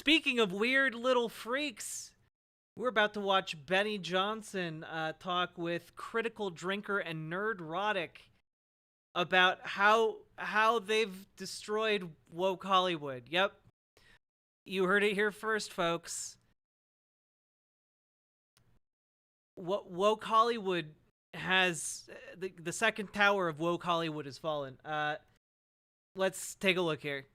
Speaking of weird little freaks, we're about to watch Benny Johnson talk with Critical Drinker and Nerdrotic about how they've destroyed woke Hollywood. Yep, you heard it here first, folks. Woke Hollywood has the second tower of woke Hollywood has fallen. Let's take a look here.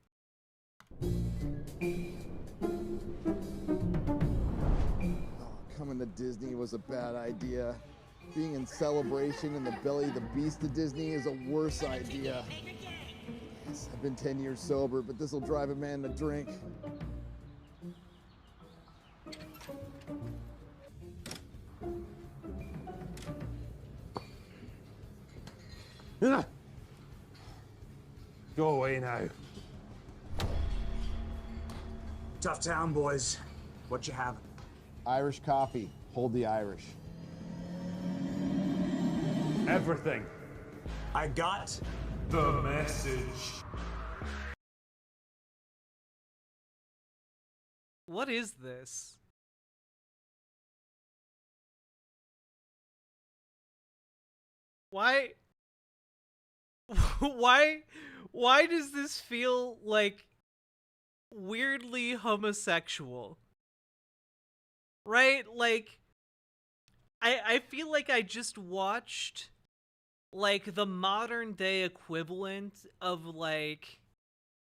Coming to Disney was a bad idea. Being in Celebration in the belly of the beast of Disney is a worse idea. Yes, I've been 10 years sober, but this will drive a man to drink. Go away now. Tough town, boys. What you having? Irish coffee. Hold the Irish. Everything. I got The message. What is this? Why? Why does this feel like weirdly homosexual? Right? Like, I feel like I just watched like the modern day equivalent of like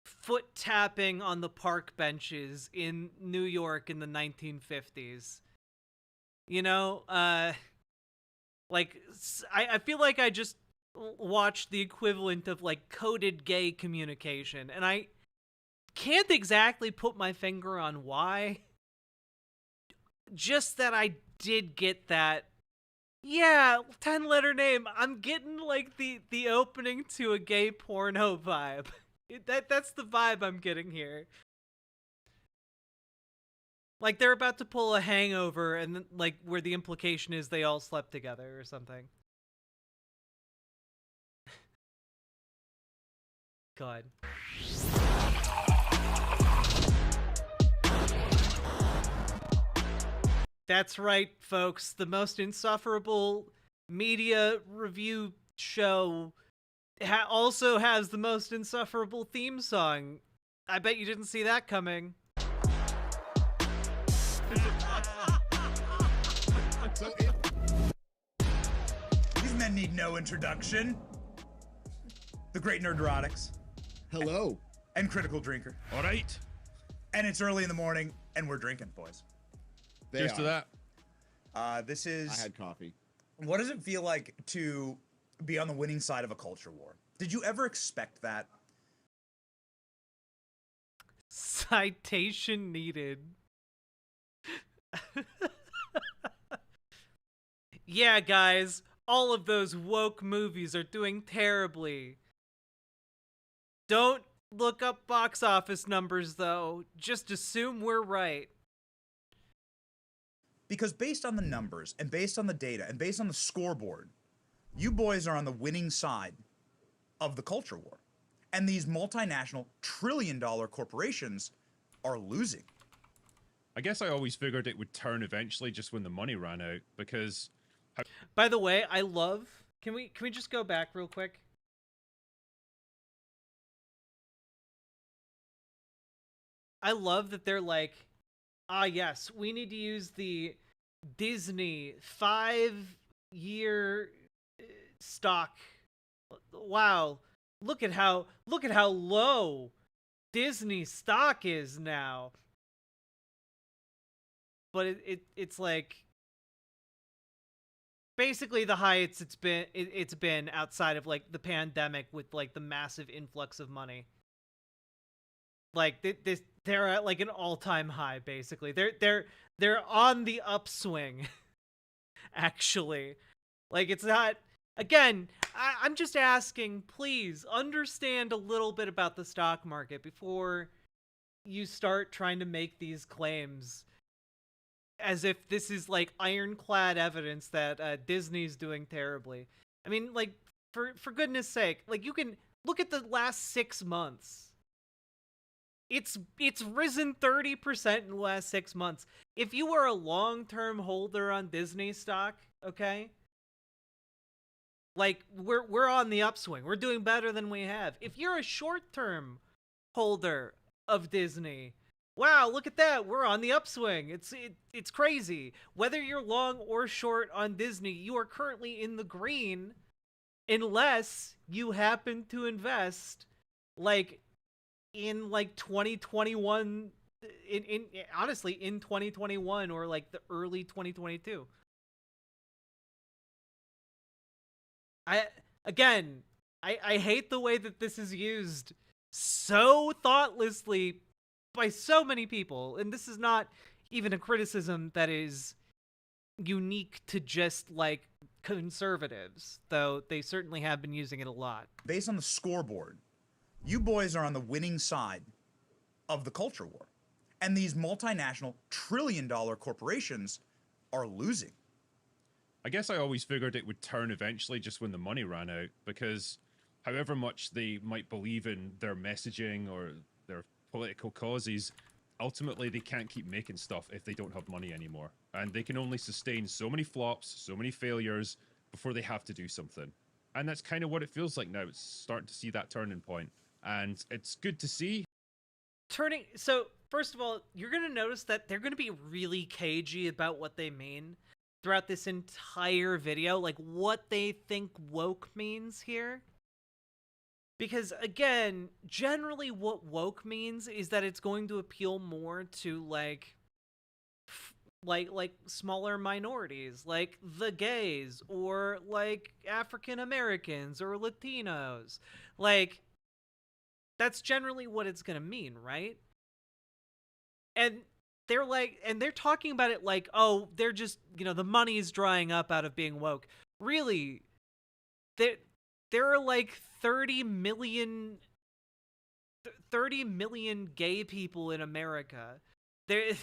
foot tapping on the park benches in New York in the 1950s. You know, like I feel like I just watched the equivalent of like coded gay communication, and I can't exactly put my finger on why. Just that I did get that. Yeah, 10-letter name. I'm getting like the opening to a gay porno vibe. That's the vibe I'm getting here. Like they're about to pull a Hangover, and then, like, where the implication is they all slept together or something. God. That's right, folks. The most insufferable media review show also has the most insufferable theme song. I bet you didn't see that coming. These men need no introduction. The great Nerdrotics. Hello. And Critical Drinker. All right. And it's early in the morning, and we're drinking, boys. Cheers to that. This is... I had coffee. What does it feel like to be on the winning side of a culture war? Did you ever expect that? Citation needed. Yeah, guys, all of those woke movies are doing terribly. Don't look up box office numbers, though. Just assume we're right. Because based on the numbers, and based on the data, and based on the scoreboard, you boys are on the winning side of the culture war. And these multinational trillion-dollar corporations are losing. I guess I always figured it would turn eventually just when the money ran out, because... By the way, I love... Can we just go back real quick? I love that they're like, ah, yes, we need to use the Disney 5-year stock. Wow, look at how low Disney stock is now. But it's like basically the highest it's been outside of like the pandemic with like the massive influx of money. Like they're at like an all-time high basically. They're on the upswing. Actually, like it's not. Again, I'm just asking, please understand a little bit about the stock market before you start trying to make these claims as if this is like ironclad evidence that Disney's doing terribly. I mean, like, for goodness sake, like, you can look at the last 6 months. It's risen 30% in the last 6 months. If you are a long-term holder on Disney stock, okay? Like we're on the upswing. We're doing better than we have. If you're a short-term holder of Disney, wow, look at that. We're on the upswing. It's crazy. Whether you're long or short on Disney, you are currently in the green unless you happen to invest like in like 2021 in honestly in 2021 or like the early 2022. I hate the way that this is used so thoughtlessly by so many people, and this is not even a criticism that is unique to just like conservatives, though they certainly have been using it a lot. Based on the scoreboard, you boys are on the winning side of the culture war. And these multinational trillion-dollar corporations are losing. I guess I always figured it would turn eventually just when the money ran out, because however much they might believe in their messaging or their political causes, ultimately they can't keep making stuff if they don't have money anymore. And they can only sustain so many flops, so many failures before they have to do something. And that's kind of what it feels like now. It's starting to see that turning point. And it's good to see. So, first of all, you're going to notice that they're going to be really cagey about what they mean throughout this entire video, like what they think woke means here. Because, again, generally what woke means is that it's going to appeal more to, like smaller minorities, like the gays, or, like, African Americans, or Latinos. Like, that's generally what it's gonna mean, right? And they're talking about it like, oh, they're just, the money's drying up out of being woke. Really, there are like 30 million gay people in America. There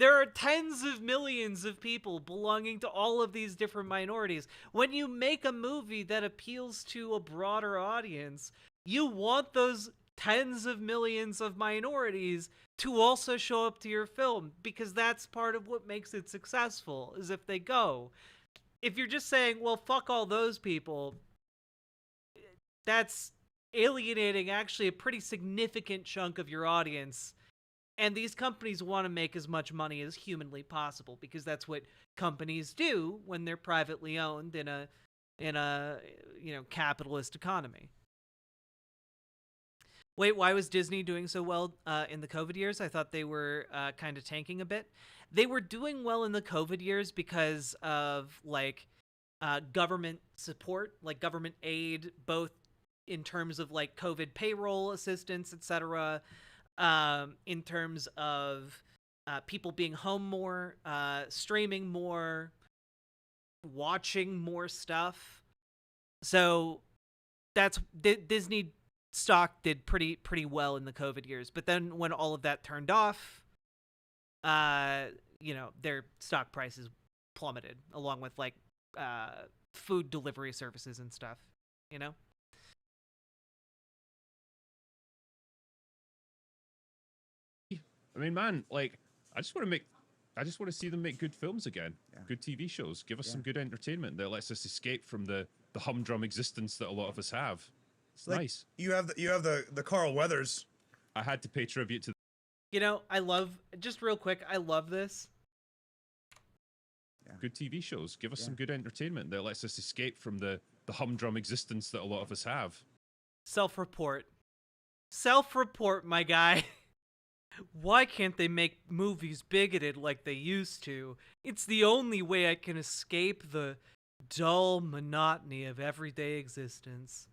are tens of millions of people belonging to all of these different minorities. When you make a movie that appeals to a broader audience, you want those tens of millions of minorities to also show up to your film, because that's part of what makes it successful, is if they go. If you're just saying, well, fuck all those people, that's alienating actually a pretty significant chunk of your audience. And these companies want to make as much money as humanly possible, because that's what companies do when they're privately owned in a capitalist economy. Wait, why was Disney doing so well in the COVID years? I thought they were kind of tanking a bit. They were doing well in the COVID years because of like government support, like government aid, both in terms of like COVID payroll assistance, etc., in terms of people being home more, streaming more, watching more stuff. So that's Disney stock did pretty well in the COVID years. But then when all of that turned off, their stock prices plummeted, along with like food delivery services and stuff, I mean, man, like, I just want to see them make good films again, good TV shows. Give us some good entertainment that lets us escape from the humdrum existence that a lot of us have. It's like, nice. You have the Carl Weathers. I had to pay tribute to. I love, just real quick, I love this. Good TV shows. Give us some good entertainment that lets us escape from the humdrum existence that a lot of us have. Self-report, my guy. Why can't they make movies bigoted like they used to? It's the only way I can escape the dull monotony of everyday existence.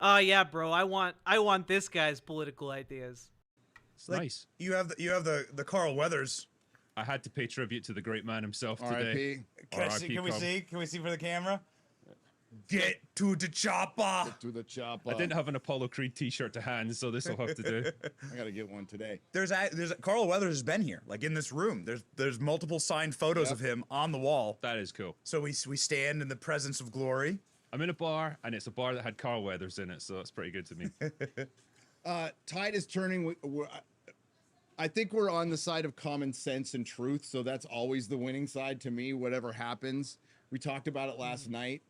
Oh yeah, bro, I want this guy's political ideas. It's like, nice. You have the Carl Weathers. I had to pay tribute to the great man himself today. Can we see for the camera? Get to the chopper. Get to the chopper. I didn't have an Apollo Creed t-shirt to hand, so this will have to do. I gotta get one today. There's Carl Weathers has been here, like in this room. There's multiple signed photos of him on the wall. That is cool. So we stand in the presence of glory. I'm in a bar, and it's a bar that had Carl Weathers in it, so that's pretty good to me. Tide is turning. I think we're on the side of common sense and truth, so that's always the winning side to me, whatever happens. We talked about it last night.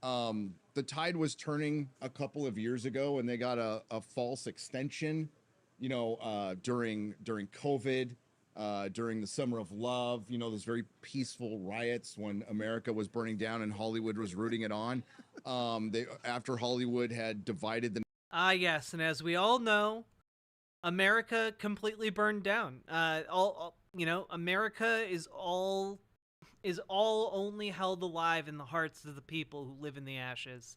The tide was turning a couple of years ago, and they got a false extension, during COVID, during the Summer of Love, those very peaceful riots when America was burning down and Hollywood was rooting it on. After Hollywood had divided the Yes, and as we all know, America completely burned down. America is all only held alive in the hearts of the people who live in the ashes.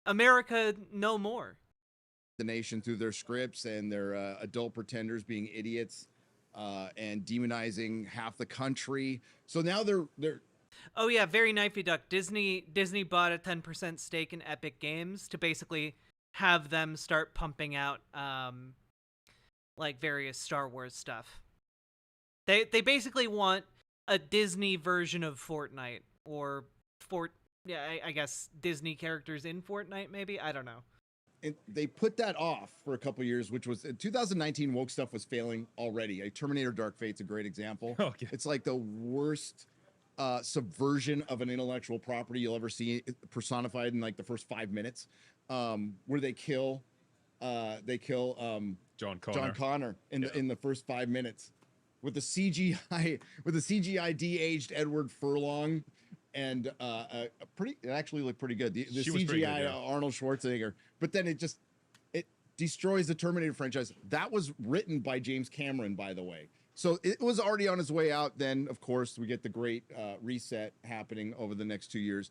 America no more. the nation through their scripts and their adult pretenders being idiots and demonizing half the country. So now they're Oh yeah, very knifey duck. Disney bought a 10% stake in Epic Games to basically have them start pumping out like various Star Wars stuff. They basically want a Disney version of Fortnite, or I guess Disney characters in Fortnite, maybe? I don't know. they put that off for a couple of years, which was 2019. Woke stuff was failing already. Terminator Dark Fate's a great example. Okay. It's like the worst subversion of an intellectual property you'll ever see personified in like the first 5 minutes, where they kill John Connor in the first 5 minutes with the CGI de-aged Edward Furlong, and it actually looked pretty good. The CGI pretty good, yeah. Arnold Schwarzenegger, but then it destroys the Terminator franchise. That was written by James Cameron, by the way. So it was already on its way out. Then, of course, we get the great reset happening over the next 2 years.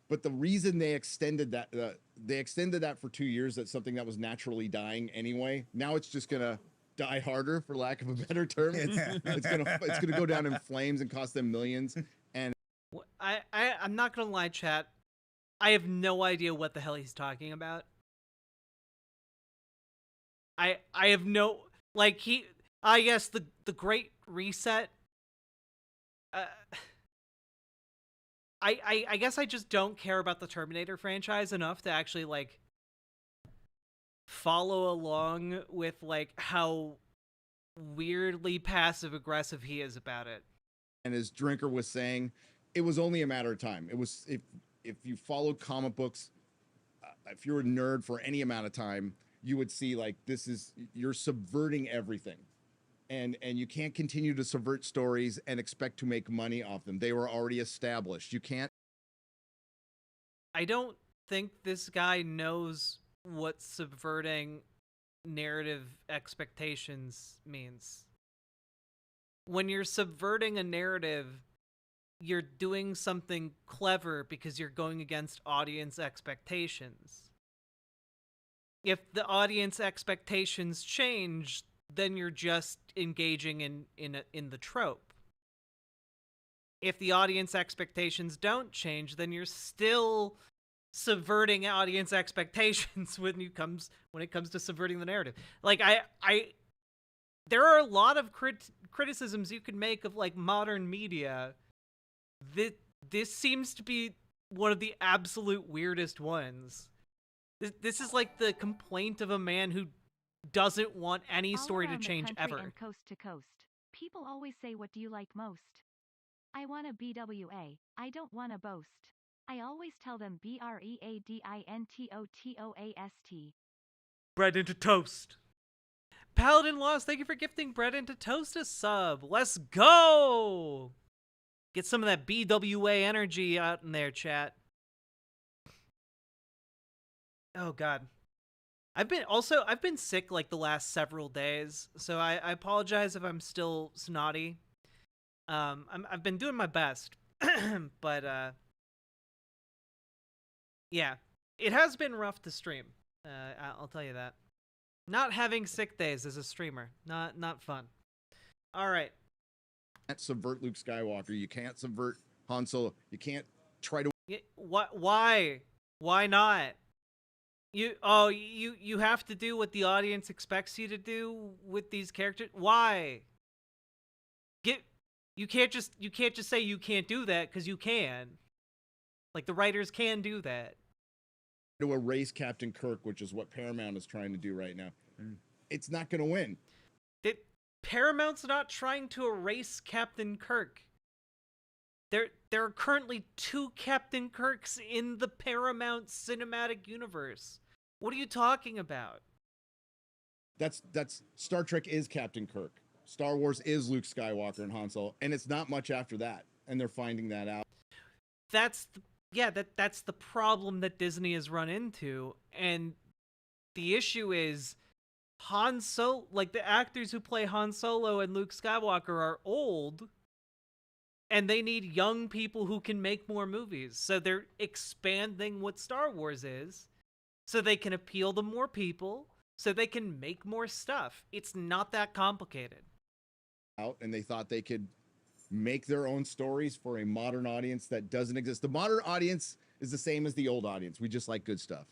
But the reason they extended that for 2 years, that's something that was naturally dying anyway. Now it's just gonna die harder, for lack of a better term. It's gonna go down in flames and cost them millions. And I'm not gonna lie, chat. I have no idea what the hell he's talking about. I have no, like, I guess the Great Reset. I guess I just don't care about the Terminator franchise enough to actually like follow along with like how weirdly passive aggressive he is about it. And as Drinker was saying, it was only a matter of time. It was, if you followed comic books, if you're a nerd for any amount of time, you would see like you're subverting everything. And you can't continue to subvert stories and expect to make money off them. They were already established. You can't. I don't think this guy knows what subverting narrative expectations means. When you're subverting a narrative, you're doing something clever because you're going against audience expectations. If the audience expectations change, then you're just engaging in the trope. If the audience expectations don't change, then you're still subverting audience expectations when it comes to subverting the narrative. Like there are a lot of criticisms you could make of like modern media. This seems to be one of the absolute weirdest ones. This is like the complaint of a man who doesn't want any story to change ever. And coast to coast, people always say, "What do you like most?" I want a BWA. I don't want to boast. I always tell them BREADINTOTOAST. Bread into toast. Paladin Lost, thank you for gifting Bread into Toast a sub. Let's go! Get some of that BWA energy out in there, chat. Oh god. I've been sick like the last several days, so I apologize if I'm still snotty. I've been doing my best, but yeah, it has been rough to stream. I'll tell you that. Not having sick days as a streamer, not fun. All right. You can't subvert Luke Skywalker. You can't subvert Han Solo. You can't try to. Why? Why not? You have to do what the audience expects you to do with these characters. Why? You can't just say you can't do that, because you can. Like, the writers can do that. To erase Captain Kirk, which is what Paramount is trying to do right now. It's not going to win. Paramount's not trying to erase Captain Kirk. There are currently 2 Captain Kirks in the Paramount cinematic universe. What are you talking about? That's Star Trek is Captain Kirk. Star Wars is Luke Skywalker and Han Solo, and it's not much after that, and they're finding that out. That's the problem that Disney has run into, and the issue is Han Solo, like the actors who play Han Solo and Luke Skywalker are old, and they need young people who can make more movies. So they're expanding what Star Wars is so they can appeal to more people, so they can make more stuff. It's not that complicated. Out, and they thought they could make their own stories for a modern audience that doesn't exist. The modern audience is the same as the old audience. We just like good stuff.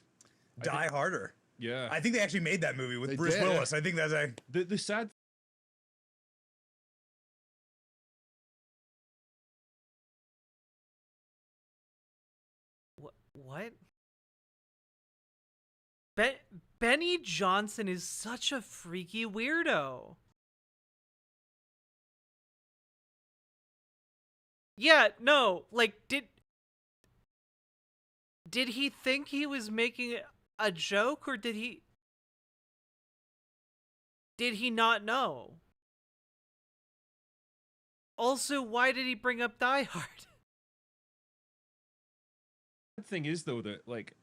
Die Harder. Yeah. I think they actually made that movie with They Bruce did. Willis. I think that's a... The sad What? Benny Johnson is such a freaky weirdo. Yeah, no, like, did he think he was making a joke, or did he not know? Also, why did he bring up Die Hard? The thing is, though, that, like,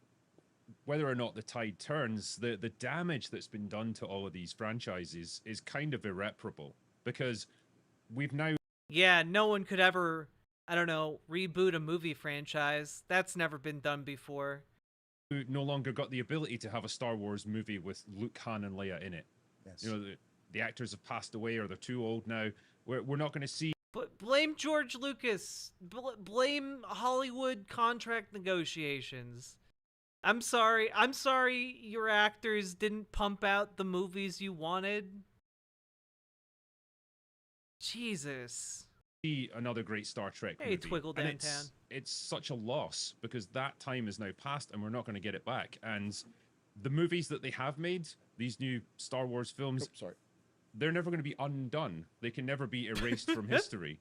whether or not the tide turns, the damage that's been done to all of these franchises is kind of irreparable, because we've now... Yeah, no one could ever, I don't know, reboot a movie franchise. That's never been done before. no longer got the ability to have a Star Wars movie with Luke, Han, and Leia in it. Yes. You know, the actors have passed away, or they're too old now. We're not going to see... But blame George Lucas. Blame Hollywood contract negotiations. I'm sorry your actors didn't pump out the movies you wanted. Jesus. See another great Star Trek movie. Hey, Twiggle And Downtown. it's such a loss, because that time is now past and we're not going to get it back. And the movies that they have made, these new Star Wars films, they're never going to be undone. They can never be erased from history.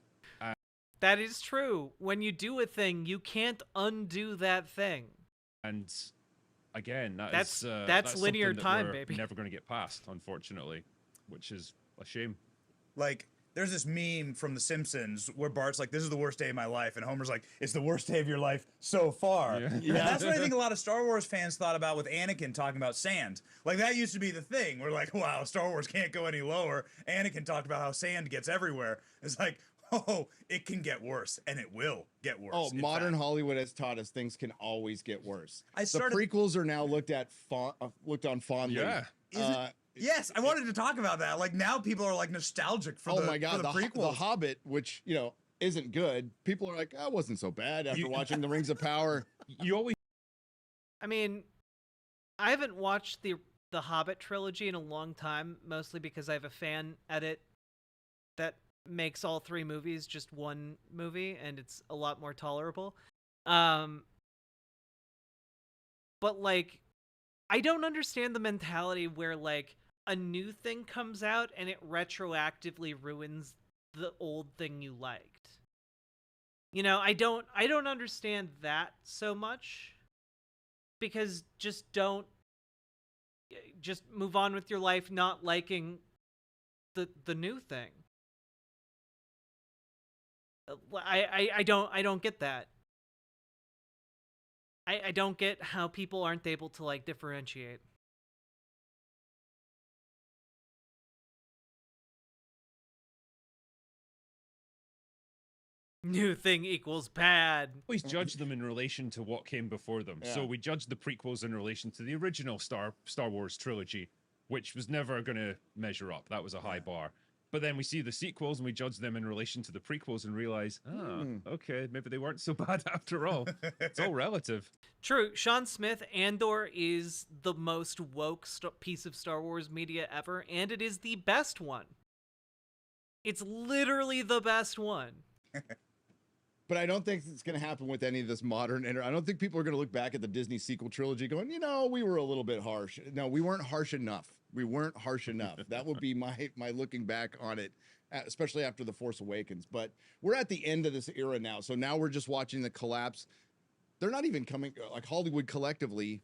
That is true. When you do a thing, you can't undo that thing. And again, That's that's linear something that time, we're baby. never going to get past, unfortunately, which is a shame. Like, there's this meme from The Simpsons where Bart's like, "This is the worst day of my life," and Homer's like, "It's the worst day of your life so far." Yeah. And that's what I think a lot of Star Wars fans thought about with Anakin talking about sand. Like, that used to be the thing. We're like, wow, Star Wars can't go any lower. Anakin talked about how sand gets everywhere. It's like, oh, it can get worse, and it will get worse. Oh, in modern fact. Hollywood has taught us things can always get worse. I started- The prequels are now looked on fondly. Yeah. Is it- Yes, I wanted to talk about that. Like, now people are like nostalgic for Oh the my God, for the the prequels. Hobbit, which isn't good. People are like, "That wasn't so bad." After watching The Rings of Power, You always I mean, I haven't watched the Hobbit trilogy in a long time, mostly because I have a fan edit that makes all 3 movies just one movie, and it's a lot more tolerable. But like, I don't understand the mentality where like a new thing comes out and it retroactively ruins the old thing you liked. You know, I don't understand that so much, because just move on with your life not liking the new thing. I don't get that. I don't get how people aren't able to like differentiate. New thing equals bad. judge them in relation to what came before them. So Yeah. we judge the prequels in relation to the original Star Wars trilogy, which was never going to measure up. That was a high bar. But then we see the sequels and we judge them in relation to the prequels and realize, okay, maybe they weren't so bad after all. It's all relative. True, Sean Smith, Andor is the most woke piece of Star Wars media ever, and it is the best one. It's literally the best one. But I don't think it's going to happen with any of this modern. I don't think people are going to look back at the Disney sequel trilogy going, we were a little bit harsh. No, we weren't harsh enough. We weren't harsh enough. That would be my looking back on it, especially after The Force Awakens. But we're at the end of this era now. So now we're just watching the collapse. They're not even coming, like Hollywood collectively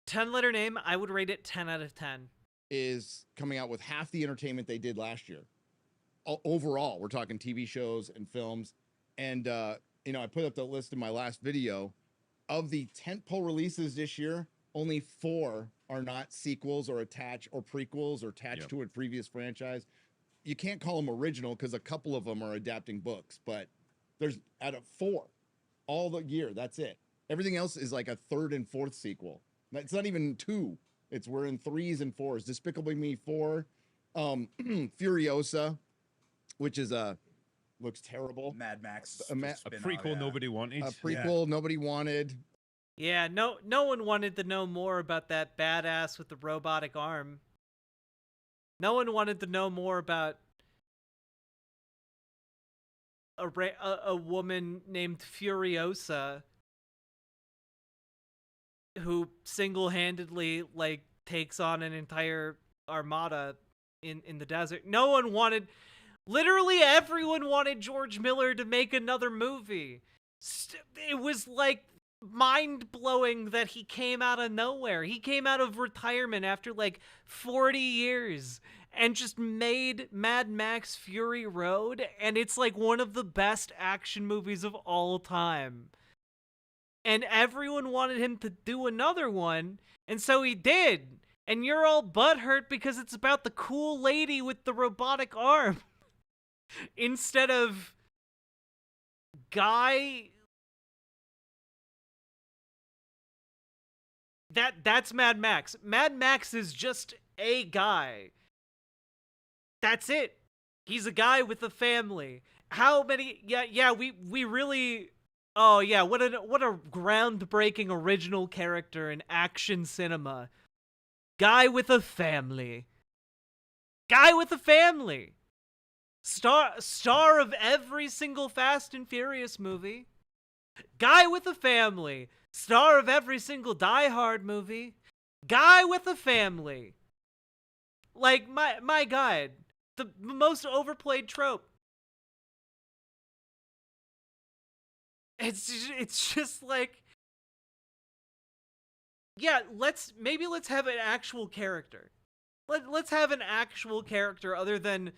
10-letter name, I would rate it 10 out of 10. is coming out with half the entertainment they did last year. Overall, we're talking TV shows and films. And, I put up the list in my last video. Of the tentpole releases this year, only 4 are not sequels or prequels or attached to a previous franchise. You can't call them original because a couple of them are adapting books, but there's out of 4 all the year. That's it. Everything else is like a 3rd and 4th sequel. It's not even 2. We're in 3s and 4s. Despicable Me 4, Furiosa, which is looks terrible. Mad Max. A prequel nobody wanted. A prequel nobody wanted. Yeah, no one wanted to know more about that badass with the robotic arm. No one wanted to know more about a woman named Furiosa who single-handedly takes on an entire armada in the desert. No one wanted. Literally everyone wanted George Miller to make another movie. It was mind-blowing that he came out of nowhere. He came out of retirement after 40 years and just made Mad Max Fury Road, and it's one of the best action movies of all time. And everyone wanted him to do another one, and so he did. And you're all butthurt because it's about the cool lady with the robotic arm. Instead of guy. That's Mad Max. Mad Max is just a guy. That's it. He's a guy with a family. How many? Yeah. We really. Oh yeah. What a groundbreaking original character in action cinema. Guy with a family. Guy with a family. Star of every single Fast and Furious movie. Guy with a family. Star of every single Die Hard movie. Guy with a family. My God. The most overplayed trope. It's just let's have an actual character. Let's have an actual character other than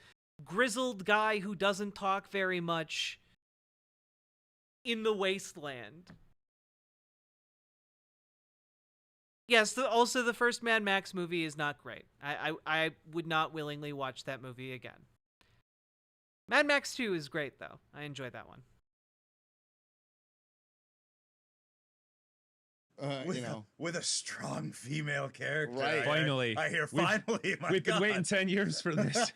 grizzled guy who doesn't talk very much in the wasteland. Yes, also the first Mad Max movie is not great. I would not willingly watch that movie again. Mad Max 2 is great, though. I enjoy that one. With a strong female character. Right. Finally. I hear finally. We've been waiting 10 years for this.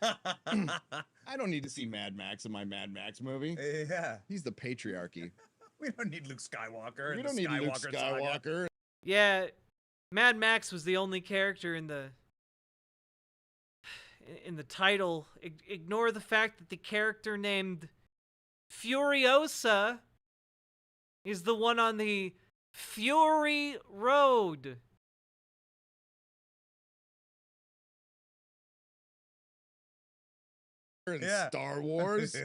I don't need to see Mad Max in my Mad Max movie. Yeah. He's the patriarchy. We don't need Luke Skywalker. We don't need Luke Skywalker. Yeah, Mad Max was the only character in the title. Ignore the fact that the character named Furiosa is the one on the Fury Road. In Star Wars.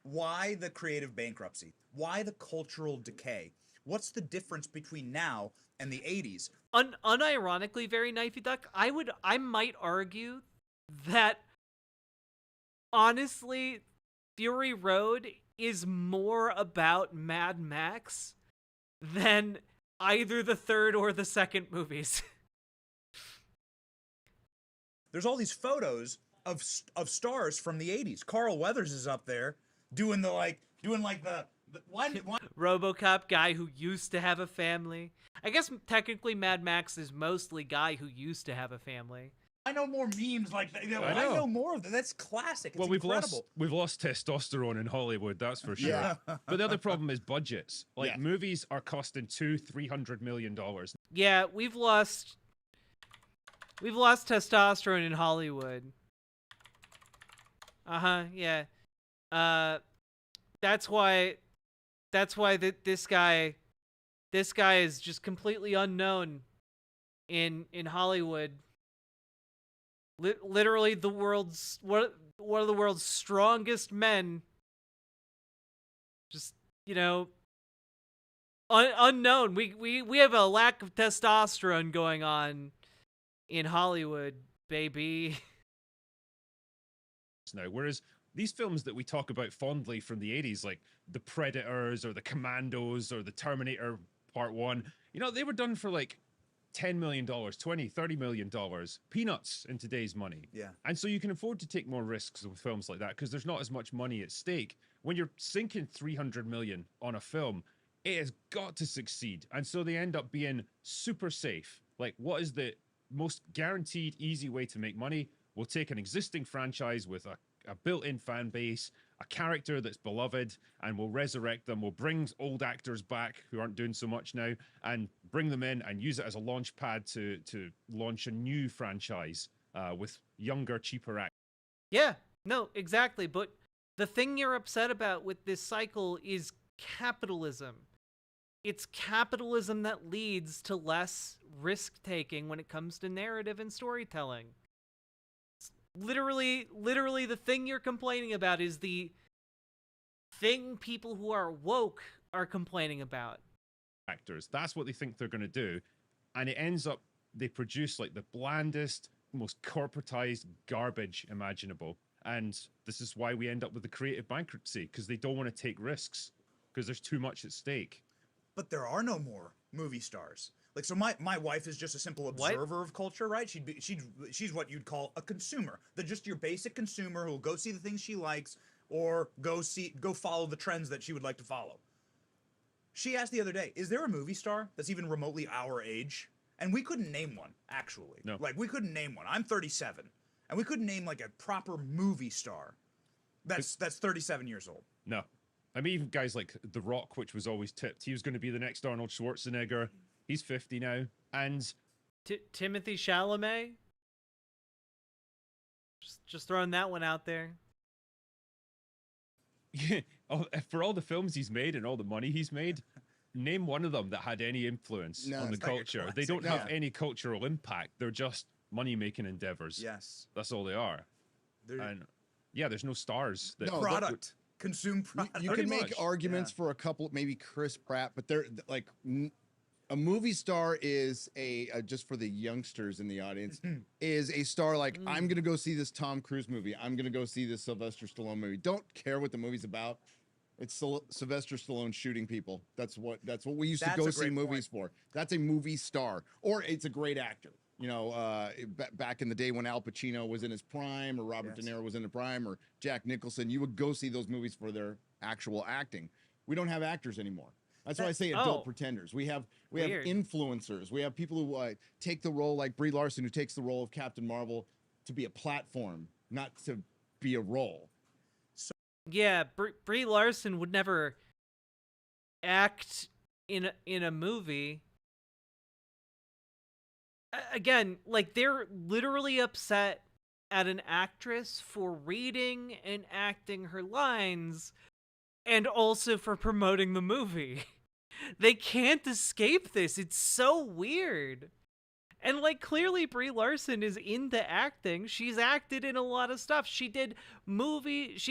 Why the creative bankruptcy? Why the cultural decay? What's the difference between now and the 80s? Unironically, very knifey duck, I might argue that honestly, Fury Road is more about Mad Max than either the third or the second movies. There's all these photos of stars from the 80s. Carl Weathers is up there doing the RoboCop guy who used to have a family. I guess technically Mad Max is mostly guy who used to have a family. I know more memes like that. I know more of that. That's classic. It's incredible. we've lost testosterone in Hollywood, that's for sure. Yeah. But the other problem is budgets. Movies are costing $200-300 million. Yeah, we've lost testosterone in Hollywood. Yeah. that's why this guy is just completely unknown in Hollywood. Literally the world's one of the world's strongest men. Just, you know, unknown. We have a lack of testosterone going on in Hollywood, baby. Now, whereas these films that we talk about fondly from the 80s, like The Predators or The Commandos or The Terminator Part 1, you know, they were done for like $10 million, $20, $30 million, peanuts in today's money. Yeah. And so you can afford to take more risks with films like that because there's not as much money at stake. When you're sinking 300 million on a film, it has got to succeed. And so they end up being super safe. Like, what is the most guaranteed easy way to make money? We'll take an existing franchise with a built-in fan base, a character that's beloved, and we'll resurrect them. We'll bring old actors back who aren't doing so much now and bring them in and use it as a launch pad to launch a new franchise with younger, cheaper actors. Yeah, no, exactly. But the thing you're upset about with this cycle is capitalism. It's capitalism that leads to less risk-taking when it comes to narrative and storytelling. Literally the thing you're complaining about is the thing people who are woke are complaining about. Actors, that's what they think they're going to do, and it ends up they produce like the blandest, most corporatized garbage imaginable. And this is why we end up with the creative bankruptcy, because they don't want to take risks because there's too much at stake. But there are no more movie stars. Like, so my wife is just a simple observer of culture, right? She's what you'd call a consumer. They're just your basic consumer who will go see the things she likes or go follow the trends that she would like to follow. She asked the other day, is there a movie star that's even remotely our age? And we couldn't name one, actually. No. Like, we couldn't name one. I'm 37. And we couldn't name like a proper movie star that's 37 years old. No. I mean, even guys like The Rock, which was always tipped, he was going to be the next Arnold Schwarzenegger. He's 50 now. And Timothy Chalamet? Just throwing that one out there. yeah, for all the films he's made and all the money he's made, name one of them that had any influence on the it's like a culture. classic. They don't have Yeah. any cultural impact. They're just money-making endeavors. Yes. That's all they are. And yeah, there's no stars. That, No, Product. Consume product. You Pretty can make much. arguments for a couple, maybe Chris Pratt, but they're like a movie star is just for the youngsters in the audience is a star like I'm gonna go see this Tom Cruise movie. I'm gonna go see this Sylvester Stallone movie. Don't care what the movie's about. It's Sylvester Stallone shooting people. That's what we used to go see movies for. That's a movie star, or it's a great actor. You know, back in the day when Al Pacino was in his prime, or Robert De Niro was in his prime, or Jack Nicholson, you would go see those movies for their actual acting. We don't have actors anymore. That's why I say adult pretenders. We have influencers. We have people who take the role, like Brie Larson, who takes the role of Captain Marvel to be a platform, not to be a role. Yeah, Brie Larson would never act in a movie. Again, like, they're literally upset at an actress for reading and acting her lines and also for promoting the movie. They can't escape this. It's so weird. And, like, clearly Brie Larson is into acting. She's acted in a lot of stuff. She did movies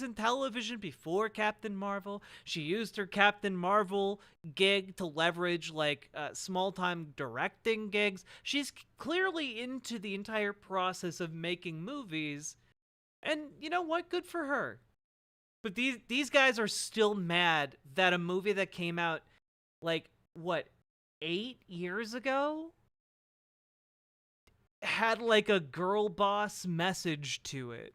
and television before Captain Marvel. She used her Captain Marvel gig to leverage, like, small-time directing gigs. She's clearly into the entire process of making movies. And you know what? Good for her. But these guys are still mad that a movie that came out, like, what, 8 years ago? Had like a girl boss message to it.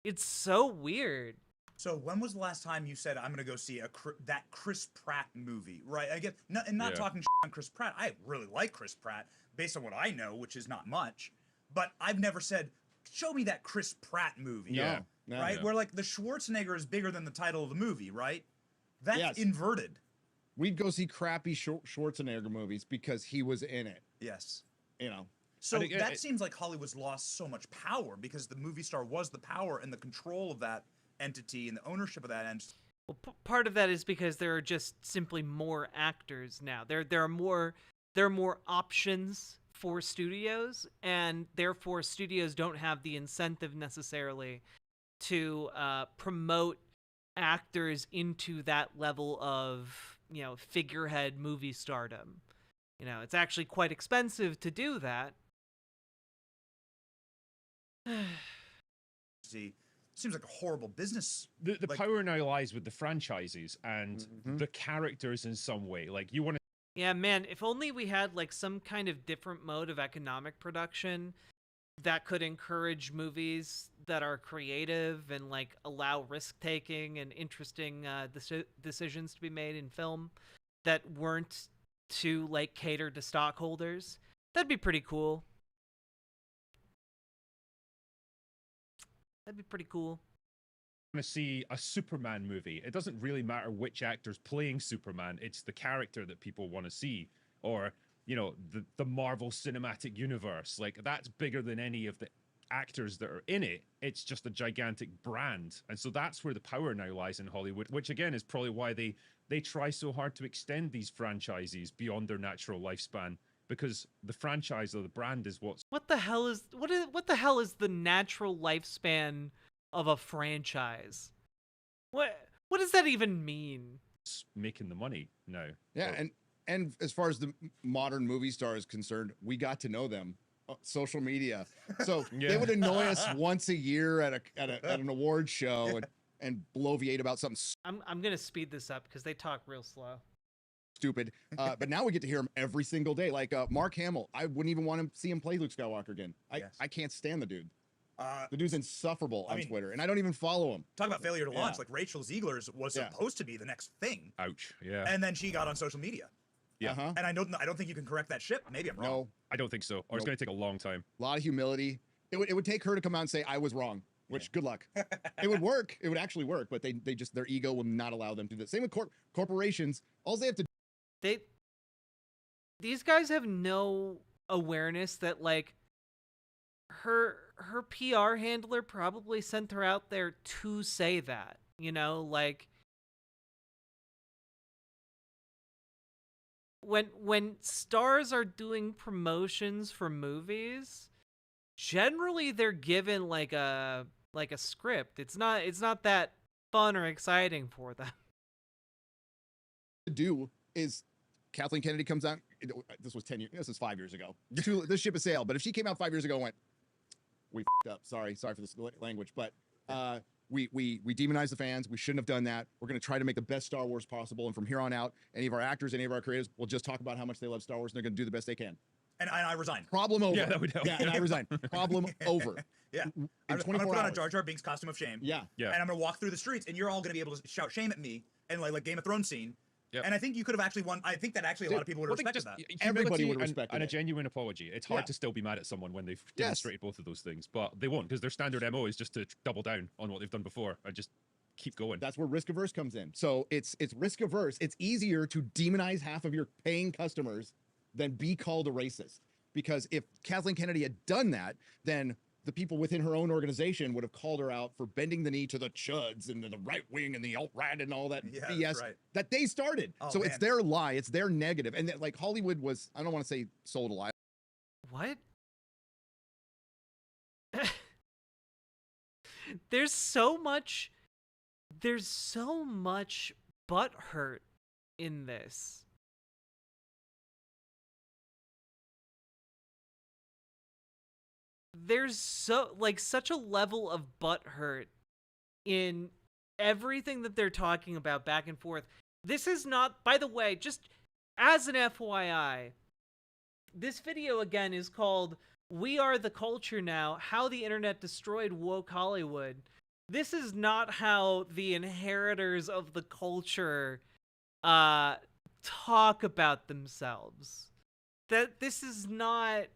It's so weird. So when was the last time you said I'm gonna go see that Chris Pratt movie? Right. I get not talking on Chris Pratt. I really like Chris Pratt based on what I know, which is not much. But I've never said show me that Chris Pratt movie. Yeah. Right. Yeah. Where like the Schwarzenegger is bigger than the title of the movie. Right. That's inverted. We'd go see crappy Schwarzenegger movies because he was in it. Yes. You know. So that seems like Hollywood's lost so much power because the movie star was the power and the control of that entity and the ownership of that entity. Well, part of that is because there are just simply more actors now. There are more options for studios, and therefore studios don't have the incentive necessarily to promote actors into that level of, you know, figurehead movie stardom. You know, it's actually quite expensive to do that. See, seems like a horrible business. The like, power now lies with the franchises and the characters in some way. Like, you want to. Yeah, man, if only we had like some kind of different mode of economic production that could encourage movies that are creative and like allow risk taking and interesting decisions to be made in film that weren't to like cater to stockholders. That'd be pretty cool. That'd be pretty cool. To see a Superman movie. It doesn't really matter which actor's playing Superman. It's the character that people want to see. Or, you know, the Marvel Cinematic Universe. Like, that's bigger than any of the actors that are in it. It's just a gigantic brand. And so that's where the power now lies in Hollywood, which again is probably why they try so hard to extend these franchises beyond their natural lifespan. Because the franchise or the brand is what's What the hell is the natural lifespan of a franchise? What does that even mean? making the money now. Yeah, So- and as far as the modern movie star is concerned, we got to know them. Social media, so they Yeah. would annoy us once a year at an award show and bloviate about something I'm gonna speed this up because they talk real slow. stupid. But now we get to hear him every single day. Like Mark Hamill, I wouldn't even want to see him play Luke Skywalker again. Yes. I can't stand the dude. Uh, The dude's insufferable I on mean- Twitter, and I don't even follow him. talk about failure to launch. Yeah. Like Rachel Ziegler's was Yeah. supposed to be the next thing, Ouch. Yeah. and then she got on social media. Yeah. Uh-huh. And I don't think you can correct that ship. Maybe I'm wrong. No, I don't think so. Or it's Nope. going to take a long time. a lot of humility. It would take her to come out and say I was wrong. Which good luck. It would work. It would actually work, but they just their ego will not allow them to do that. Same with corporations. All they have to These guys have no awareness that like her PR handler probably sent her out there to say that, you know, like when stars are doing promotions for movies, generally they're given like a script. It's not that fun or exciting for them. do is Kathleen Kennedy comes out. This was 10 years. This is 5 years ago. This ship has sailed. But if she came out 5 years ago and went, we f***ed up. Sorry for this language, but we demonize the fans. We shouldn't have done that. We're going to try to make the best Star Wars possible. And from here on out, any of our actors, any of our creators will just talk about how much they love Star Wars, and they're going to do the best they can. And I resign. Problem over. Yeah, that would help. Yeah, and I resign. Problem over. Yeah. In I'm gonna 24 put on a hours. Jar Jar Binks costume of shame. Yeah. Yeah. And I'm gonna walk through the streets, and you're all gonna be able to shout shame at me, and like Game of Thrones scene. Yep. And I think you could have actually won. I think that actually a lot of people would have respected that. Everybody Humility would have and- respected and a it. genuine apology. It's hard Yeah. to still be mad at someone when they've Yes. demonstrated both of those things, but they won't because their standard MO is just to double down on what they've done before and just keep going. That's where risk averse comes in. So it's risk averse. It's easier to demonize half of your paying customers than be called a racist. Because if Kathleen Kennedy had done that, then the people within her own organization would have called her out for bending the knee to the chuds and the right wing and the alt-right and all that Yeah, BS that's right. that they started. Oh, So it's man. their lie. It's their negative. And like Hollywood was, I don't want to say sold a lie. What? There's so much butthurt in this. There's such a level of butthurt in everything that they're talking about back and forth. This is not, by the way, just as an FYI, this video again is called "We Are the Culture Now: How the Internet Destroyed Woke Hollywood." This is not how the inheritors of the culture talk about themselves. That this is not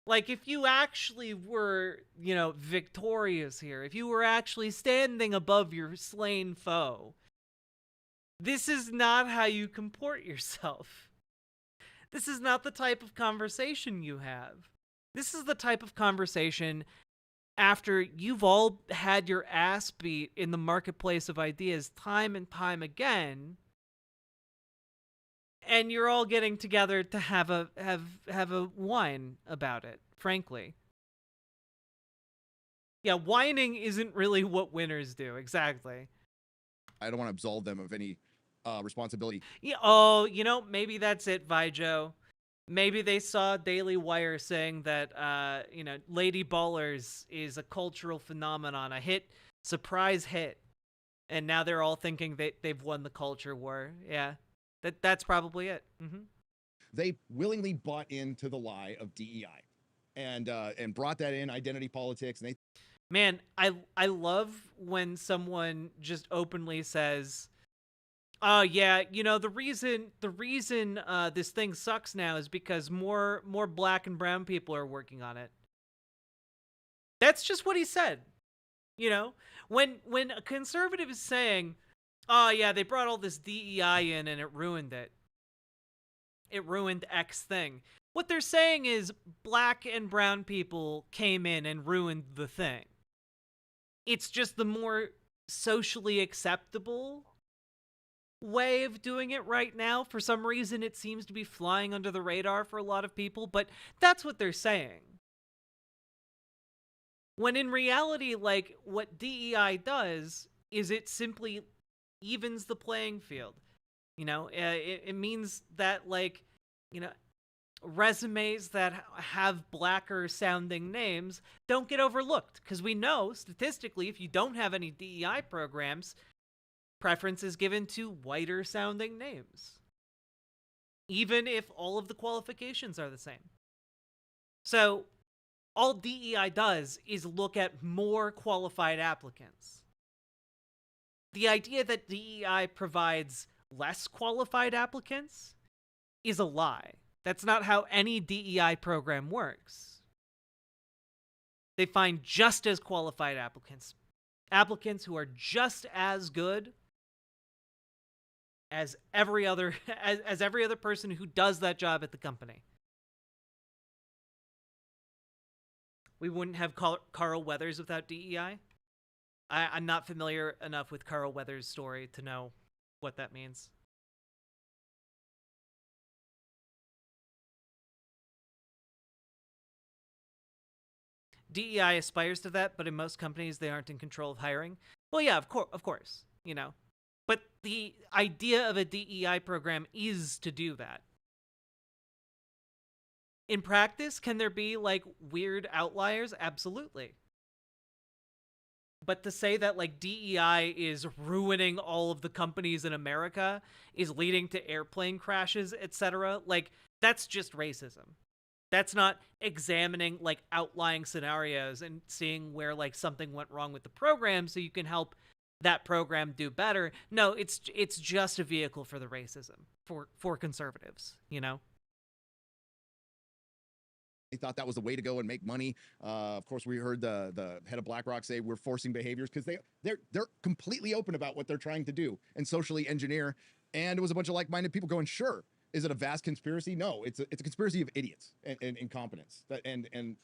like if you actually were, you know, victorious here, if you were actually standing above your slain foe, this is not how you comport yourself. This is not the type of conversation you have. This is the type of conversation after you've all had your ass beat in the marketplace of ideas time and time again, and you're all getting together to have a whine about it, frankly. Yeah, whining isn't really what winners do, exactly. I don't want to absolve them of any responsibility. Yeah, oh, you know, maybe that's it, Vijo. Maybe they saw Daily Wire saying that, you know, Lady Ballers is a cultural phenomenon, a surprise hit. And now they're all thinking they've won the culture war. Yeah, that's probably it. They willingly bought into the lie of DEI and brought that in, identity politics. And Man, I love when someone just openly says, "Oh yeah, you know the reason this thing sucks now is because more black and brown people are working on it." That's just what he said. You know, when a conservative is saying, "Oh yeah, they brought all this DEI in and it ruined it. It ruined X thing." What they're saying is black and brown people came in and ruined the thing. It's just the more socially acceptable way of doing it right now. For some reason, it seems to be flying under the radar for a lot of people, but that's what they're saying. When in reality, like, what DEI does is it simply evens the playing field. You know, it means that, like, you know, resumes that have blacker sounding names don't get overlooked, because we know statistically if you don't have any DEI programs, preference is given to whiter sounding names, even if all of the qualifications are the same. So all DEI does is look at more qualified applicants. The idea that DEI provides less qualified applicants is a lie. That's not how any DEI program works. They find just as qualified applicants who are just as good as every other as every other person who does that job at the company. We wouldn't have Carl Weathers without DEI. I'm not familiar enough with Carl Weathers' story to know what that means. DEI aspires to that, but in most companies, they aren't in control of hiring. Well, yeah, of course, you know. But the idea of a DEI program is to do that. In practice, can there be, like, weird outliers? Absolutely. But to say that, like, DEI is ruining all of the companies in America, is leading to airplane crashes, etc., like, that's just racism. That's not examining, like, outlying scenarios and seeing where, like, something went wrong with the program so you can help that program do better. No, it's just a vehicle for the racism for conservatives, you know? they thought that was the way to go and make money. Of course, we heard the head of BlackRock say we're forcing behaviors because they're completely open about what they're trying to do and socially engineer. And it was a bunch of like-minded people going, sure. Is it a vast conspiracy? No, it's a conspiracy of idiots and incompetence and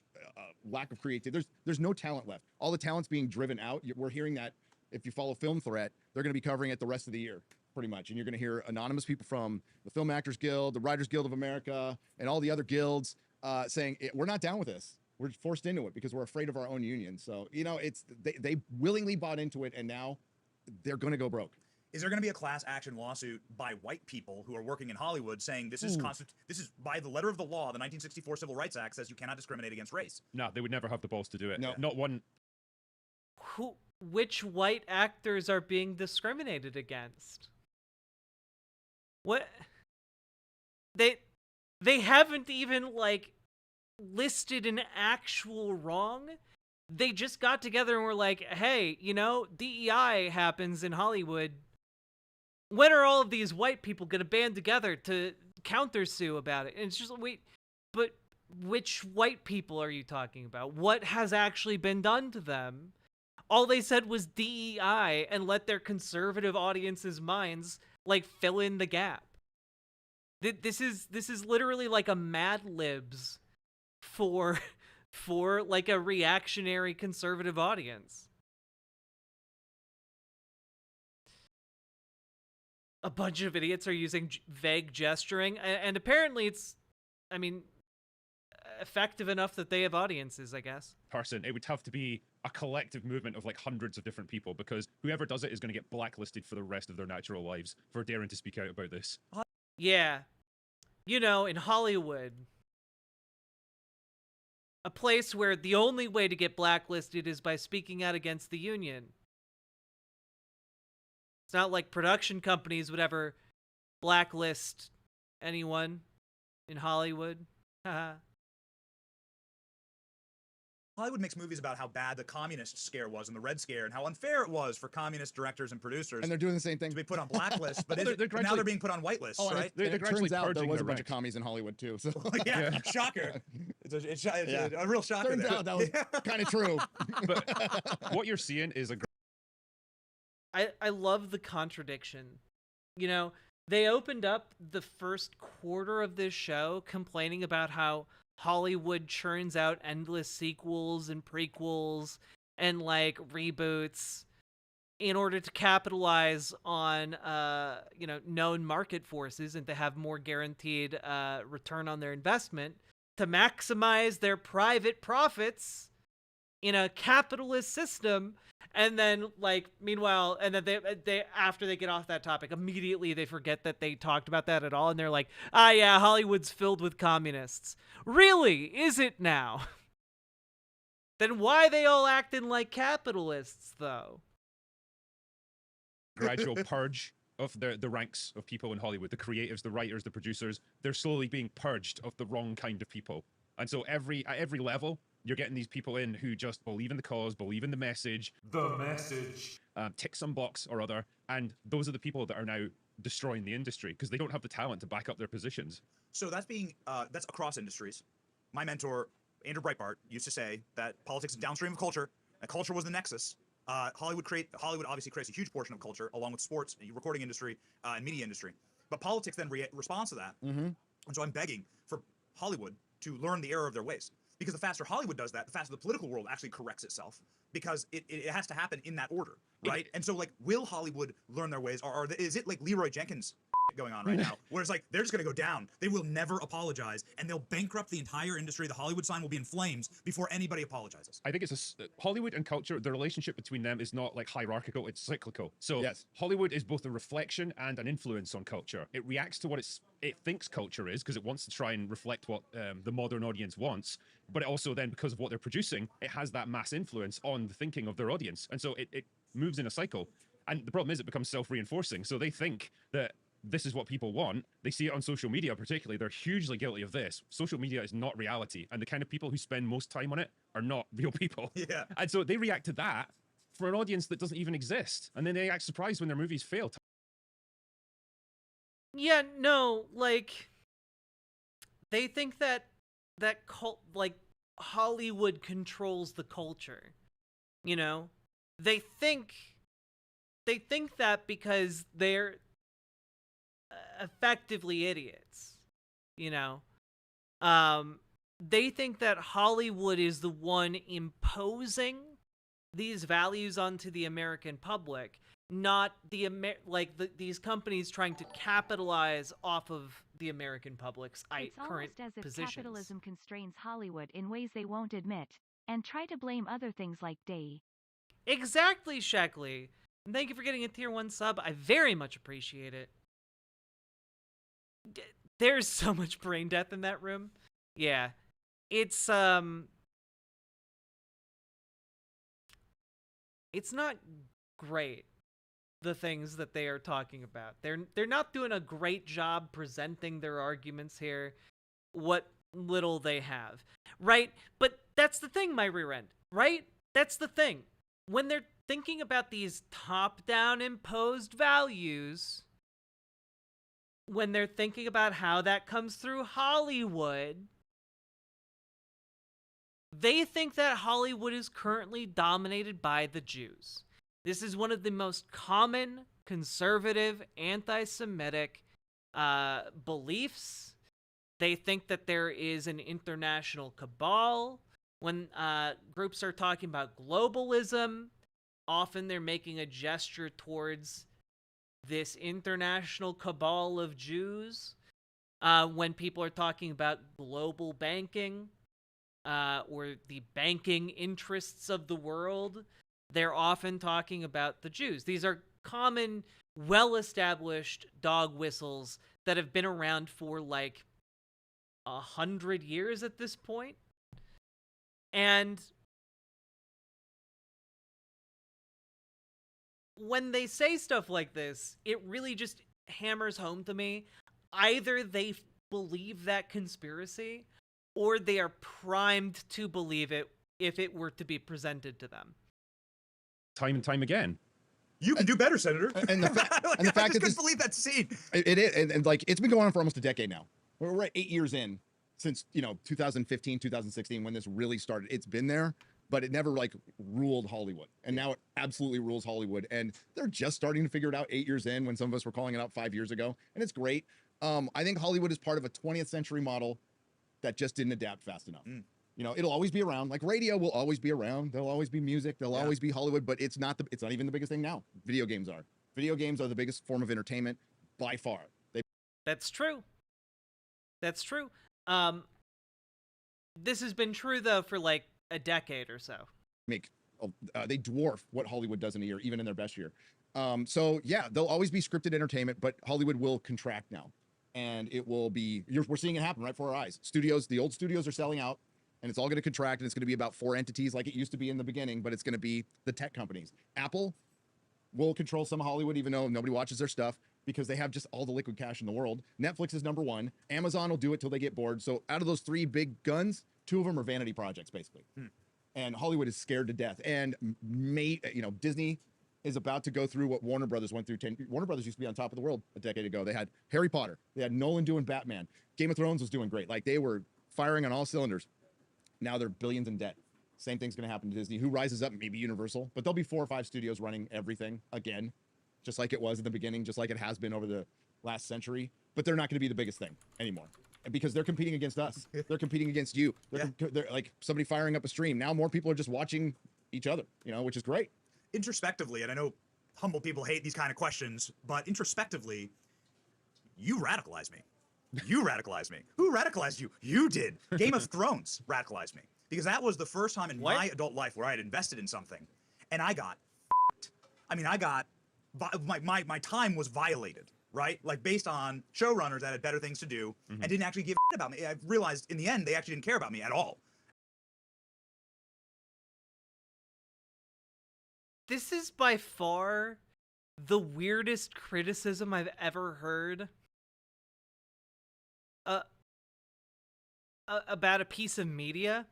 lack of creativity. There's no talent left. All the talent's being driven out. We're hearing that if you follow Film Threat, they're going to be covering it the rest of the year, pretty much. And you're going to hear anonymous people from the Film Actors Guild, the Writers Guild of America, and all the other guilds saying we're not down with this. We're forced into it because we're afraid of our own union. So they willingly bought into it, and now they're going to go broke. Is there going to be a class action lawsuit by white people who are working in Hollywood saying this is by the letter of the law, the 1964 Civil Rights Act says you cannot discriminate against race? No, they would never have the balls to do it. No. Not one. Which white actors are being discriminated against? What? They haven't even, like, listed an actual wrong. They just got together and were like, hey, DEI happens in Hollywood. When are all of these white people going to band together to countersue about it? And it's just, wait, but which white people are you talking about? What has actually been done to them? All they said was DEI and let their conservative audience's minds, like, fill in the gap. This is literally like a Mad Libs for for like a reactionary conservative audience. A bunch of idiots are using vague gesturing, and apparently it's, I mean, effective enough that they have audiences, I guess. Person, it would have to be a collective movement of like hundreds of different people, because whoever does it is going to get blacklisted for the rest of their natural lives for daring to speak out about this. Yeah. You know, in Hollywood, a place where the only way to get blacklisted is by speaking out against the union. It's not like production companies would ever blacklist anyone in Hollywood. Hollywood makes movies about how bad the communist scare was and the Red Scare and how unfair it was for communist directors and producers. And they're doing the same thing to be put on blacklists, but They're now they're being put on whitelists, Oh, right? and it turns out there purging was the a bunch of ranks. commies in Hollywood too. So Yeah, shocker. It's Yeah. a real shocker. turns there. out that was kind of true. But what you're seeing is I love the contradiction. You know, they opened up the first quarter of this show complaining about how Hollywood churns out endless sequels and prequels and like reboots in order to capitalize on known market forces and to have more guaranteed return on their investment to maximize their private profits in a capitalist system. And then meanwhile, and then they after they get off that topic, immediately they forget that they talked about that at all, and they're like, ah, yeah, Hollywood's filled with communists. Really? Is it now? Then why they all acting like capitalists, though? gradual purge of the ranks of people in Hollywood, the creatives, the writers, the producers. They're slowly being purged of the wrong kind of people. And so at every level, you're getting these people in who just believe in the cause, believe in the message. Tick some box or other. And those are the people that are now destroying the industry because they don't have the talent to back up their positions. So that's across industries. My mentor, Andrew Breitbart, used to say that politics is downstream of culture, and culture was the nexus. Hollywood obviously creates a huge portion of culture, along with sports, recording industry, and media industry. But politics then responds to that. Mm-hmm. And so I'm begging for Hollywood to learn the error of their ways. Because the faster Hollywood does that, the faster the political world actually corrects itself. Because it has to happen in that order, right? And so, like, will Hollywood learn their ways? Or is it like Leroy Jenkins going on right now, where it's like they're just going to go down? They will never apologize, and they'll bankrupt the entire industry. The Hollywood sign will be in flames before anybody apologizes. I think it's Hollywood and culture, the relationship between them is not like hierarchical, it's cyclical. So Yes. Hollywood is both a reflection and an influence on culture. It reacts to what it thinks culture is because it wants to try and reflect what the modern audience wants. But it also then, because of what they're producing, it has that mass influence on the thinking of their audience. And so it moves in a cycle. And the problem is it becomes self-reinforcing. So they think that this is what people want. They see it on social media particularly. They're hugely guilty of this. Social media is not reality. And the kind of people who spend most time on it are not real people. Yeah. And so they react to that for an audience that doesn't even exist. And then they act surprised when their movies fail. Yeah, no, like, they think that Hollywood controls the culture. You know? They think that because they're effectively idiots. You know? They think that Hollywood is the one imposing these values onto the American public, not these companies trying to capitalize off of the American public's It's current almost as if positions. capitalism constrains Hollywood in ways they won't admit, and try to blame other things like day. Exactly, Sheckley. And thank you for getting a tier 1 sub. I very much appreciate it. There's so much brain death in that room. Yeah. It's not great, the things that they are talking about. They're not doing a great job presenting their arguments here, what little they have. Right? But that's the thing, my rear end. Right? That's the thing. When they're thinking about these top-down imposed values, when they're thinking about how that comes through Hollywood, they think that Hollywood is currently dominated by the Jews. This is one of the most common conservative, anti-Semitic beliefs. They think that there is an international cabal When groups are talking about globalism, often they're making a gesture towards this international cabal of Jews. When people are talking about global banking, or the banking interests of the world, they're often talking about the Jews. These are common, well-established dog whistles that have been around for like 100 years at this point. And when they say stuff like this, it really just hammers home to me. Either they believe that conspiracy, or they are primed to believe it if it were to be presented to them. Time and time again. You can do better, Senator. And the fact I that just couldn't believe that scene. It is, and like it's been going on for almost a decade now. We're at 8 years in since 2015, 2016 when this really started. It's been there, but it never like ruled Hollywood, and now it absolutely rules Hollywood. And they're just starting to figure it out 8 years in when some of us were calling it out 5 years ago, and it's great. I think Hollywood is part of a 20th century model that just didn't adapt fast enough. It'll always be around. Like radio will always be around. There'll always be music. There'll always be Hollywood, but it's not even the biggest thing now. Video games are. Video games are the biggest form of entertainment by far. That's true. That's true. This has been true though for like a decade or so. They dwarf what Hollywood does in a year, even in their best year. So yeah, they'll always be scripted entertainment, but Hollywood will contract now. And it will be, we're seeing it happen right before our eyes. The old studios are selling out, and it's all going to contract, and it's going to be about 4 entities like it used to be in the beginning, but it's going to be the tech companies. Apple will control some of Hollywood, even though nobody watches their stuff, because they have just all the liquid cash in the world. Netflix is number 1. Amazon will do it till they get bored. So out of those 3 big guns, 2 of them are vanity projects, basically. And Hollywood is scared to death. And Disney is about to go through what Warner Brothers went through. Warner Brothers used to be on top of the world a decade ago. They had Harry Potter. They had Nolan doing Batman. Game of Thrones was doing great. Like, they were firing on all cylinders. Now they're billions in debt. Same thing's going to happen to Disney. Who rises up? Maybe Universal. But there'll be 4 or 5 studios running everything again, just like it was in the beginning, just like it has been over the last century. But they're not going to be the biggest thing anymore. Because they're competing against us. They're competing against you. They're like somebody firing up a stream. Now more people are just watching each other, which is great. Introspectively, and I know humble people hate these kind of questions, but introspectively, you radicalized me. You radicalized me. Who radicalized you? You did. Game of Thrones radicalized me. Because that was the first time in my adult life where I had invested in something, and I got f***ed. I mean, my time was violated, right? Like, based on showrunners that had better things to do and didn't actually give a about me. I realized in the end, they actually didn't care about me at all. This is by far the weirdest criticism I've ever heard about a piece of media.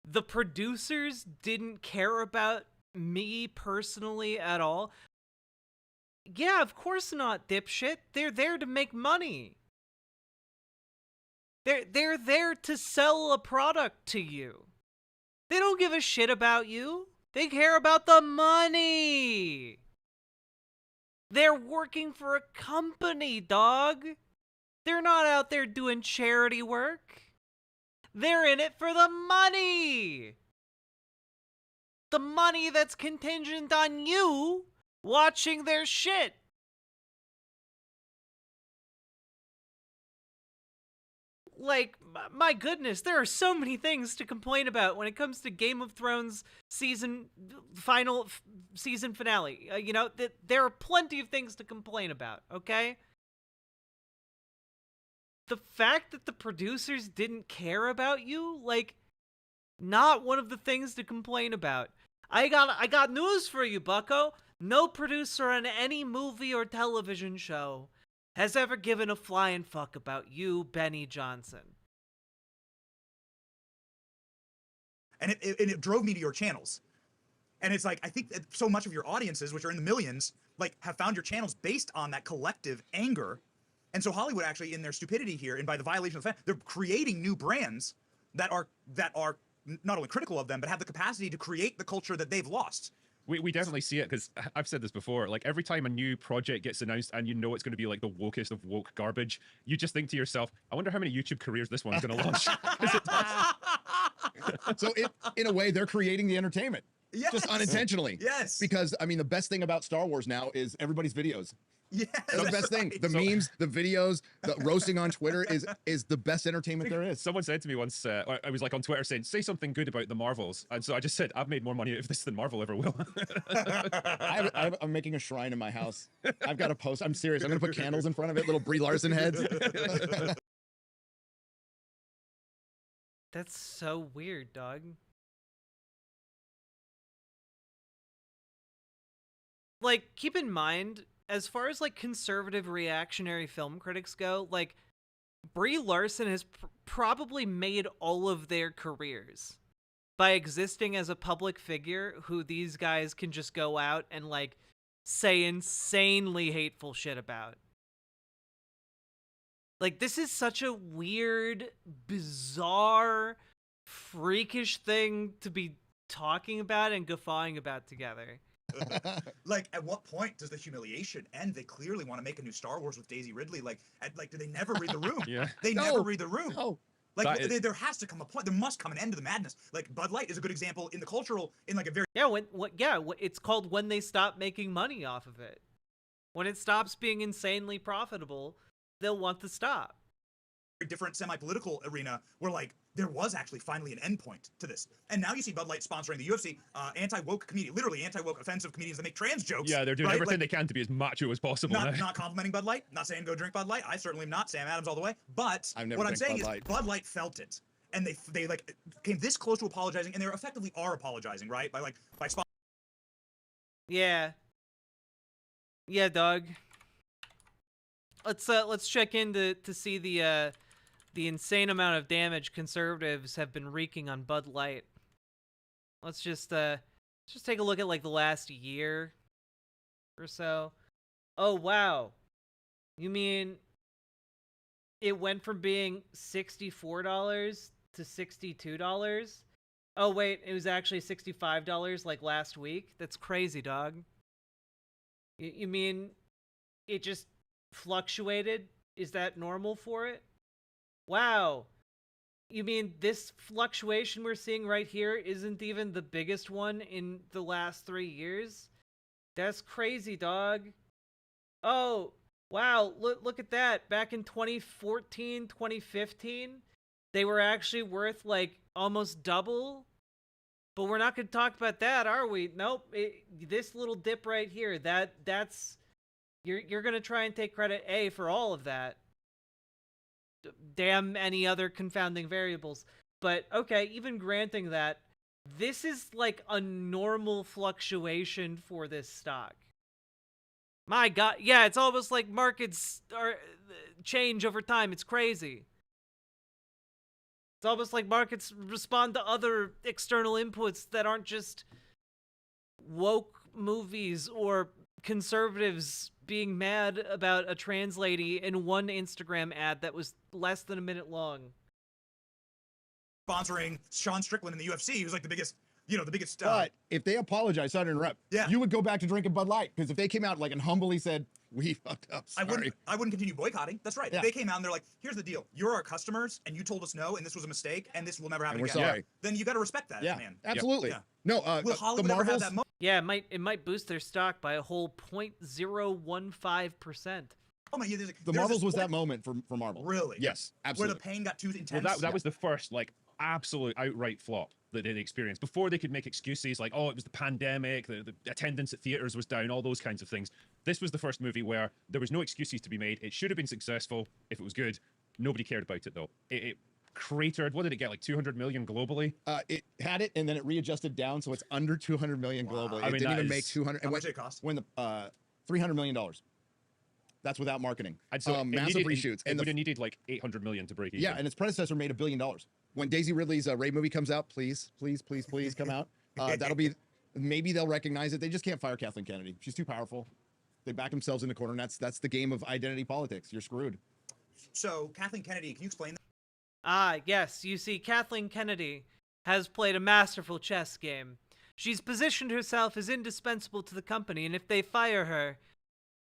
The producers didn't care about me personally at all. Yeah, of course not, dipshit. They're there to make money. They're there to sell a product to you. They don't give a shit about you. They care about the money. They're working for a company, dog. They're not out there doing charity work. They're in it for the money. The money that's contingent on you watching their shit. Like, my goodness, there are so many things to complain about when it comes to Game of Thrones season finale. There are plenty of things to complain about, okay? The fact that the producers didn't care about you, like, not one of the things to complain about. I got news for you, bucko. No producer on any movie or television show has ever given a flying fuck about you, Benny Johnson. And it drove me to your channels. And it's like, I think that so much of your audiences, which are in the millions, like, have found your channels based on that collective anger. And so Hollywood actually, in their stupidity here, and by the violation of the fan, they're creating new brands that are not only critical of them, but have the capacity to create the culture that they've lost. We definitely see it, because I've said this before, like, every time a new project gets announced and it's going to be like the wokest of woke garbage, you just think to yourself, I wonder how many YouTube careers this one's going to launch. 'Cause it does. So in a way, they're creating the entertainment. Yes. Just unintentionally. Yes. Because, I mean, the best thing about Star Wars now is everybody's videos. Yes. The best thing. The memes, the videos, the roasting on Twitter is the best entertainment there is. Someone said to me once, I was like on Twitter saying, say something good about the Marvels. And so I just said, I've made more money out of this than Marvel ever will. I'm making a shrine in my house. I've got a post. I'm serious. I'm going to put candles in front of it, little Brie Larson heads. That's so weird, dog. Like, keep in mind, as far as like conservative reactionary film critics go, like Brie Larson has probably made all of their careers by existing as a public figure who these guys can just go out and like say insanely hateful shit about. Like, this is such a weird, bizarre, freakish thing to be talking about and guffawing about together. Like, at what point does the humiliation end? They clearly want to make a new Star Wars with Daisy Ridley. Like, do they never read the room? Yeah. They never read the room. No. Like, there has to come a point. There must come an end to the madness. Like, Bud Light is a good example in the cultural, in like a very It's called when they stop making money off of it. When it stops being insanely profitable, they'll want to stop. different semi-political arena where like there was actually finally an endpoint to this. And now you see Bud Light sponsoring the UFC, anti-woke comedian, literally anti-woke offensive comedians that make trans jokes. Yeah, they're doing right? everything like, they can to be as macho as possible. Not complimenting Bud Light, not saying go drink Bud Light. I certainly am not. Sam Adams all the way. But what I'm saying is Bud Light felt it. And they like came this close to apologizing, and they effectively are apologizing, right? By sponsoring. Yeah. Yeah, dog. Let's check in to see the insane amount of damage conservatives have been wreaking on Bud Light. Let's just take a look at like the last year or so. Oh wow. You mean it went from being $64 to $62? Oh wait, it was actually $65 like last week? That's crazy, dog. You mean it just fluctuated? Is that normal for it? Wow. You mean this fluctuation we're seeing right here isn't even the biggest one in the last 3 years? That's crazy, dog. Oh, wow, look at that. Back in 2014, 2015, they were actually worth like almost double. But we're not going to talk about that, are we? Nope. This little dip right here, that's you're going to try and take credit A for all of that. Damn any other confounding variables. But okay, even granting that, this is like a normal fluctuation for this stock. My God, yeah, it's almost like markets change over time. It's crazy. It's almost like markets respond to other external inputs that aren't just woke movies or conservatives being mad about a trans lady in one Instagram ad that was less than a minute long. Sponsoring Sean Strickland in the UFC, who's like the biggest, the biggest. But if they apologize, sorry to interrupt, you would go back to drinking Bud Light, because if they came out like and humbly said, we fucked up, sorry. I wouldn't continue boycotting. That's right. Yeah. If they came out and they're like, here's the deal. You're our customers, and you told us no, and this was a mistake, and this will never happen And again. we're sorry. Then you got to respect that, man. Absolutely. Yeah. No, Will Hollywood ever have that moment? Yeah, it might boost their stock by a whole 0.015%. Oh my, the Marvels was that moment for Marvel. Really? Yes, absolutely. Where the pain got too intense. Well, that was the first like absolute outright flop that they'd experienced. Before they could make excuses like, oh, it was the pandemic, the attendance at theaters was down, all those kinds of things. This was the first movie where there was no excuses to be made. It should have been successful if it was good. Nobody cared about it though. It cratered. What did it get? Like 200 million globally? It had it, and then it readjusted down, so it's under 200 million globally. I It mean, didn't even is- make 200. How much did it cost? When the $300 million. That's without marketing. And so Massive reshoots. It would have needed like 800 million to break even. Yeah, and its predecessor made $1 billion. When Daisy Ridley's Ray movie comes out, please come out. That'll be, maybe they'll recognize it. They just can't fire Kathleen Kennedy. She's too powerful. They back themselves in the corner, and that's the game of identity politics. You're screwed. So, Kathleen Kennedy, can you explain that? Ah, yes. You see, Kathleen Kennedy has played a masterful chess game. She's positioned herself as indispensable to the company, and if they fire her,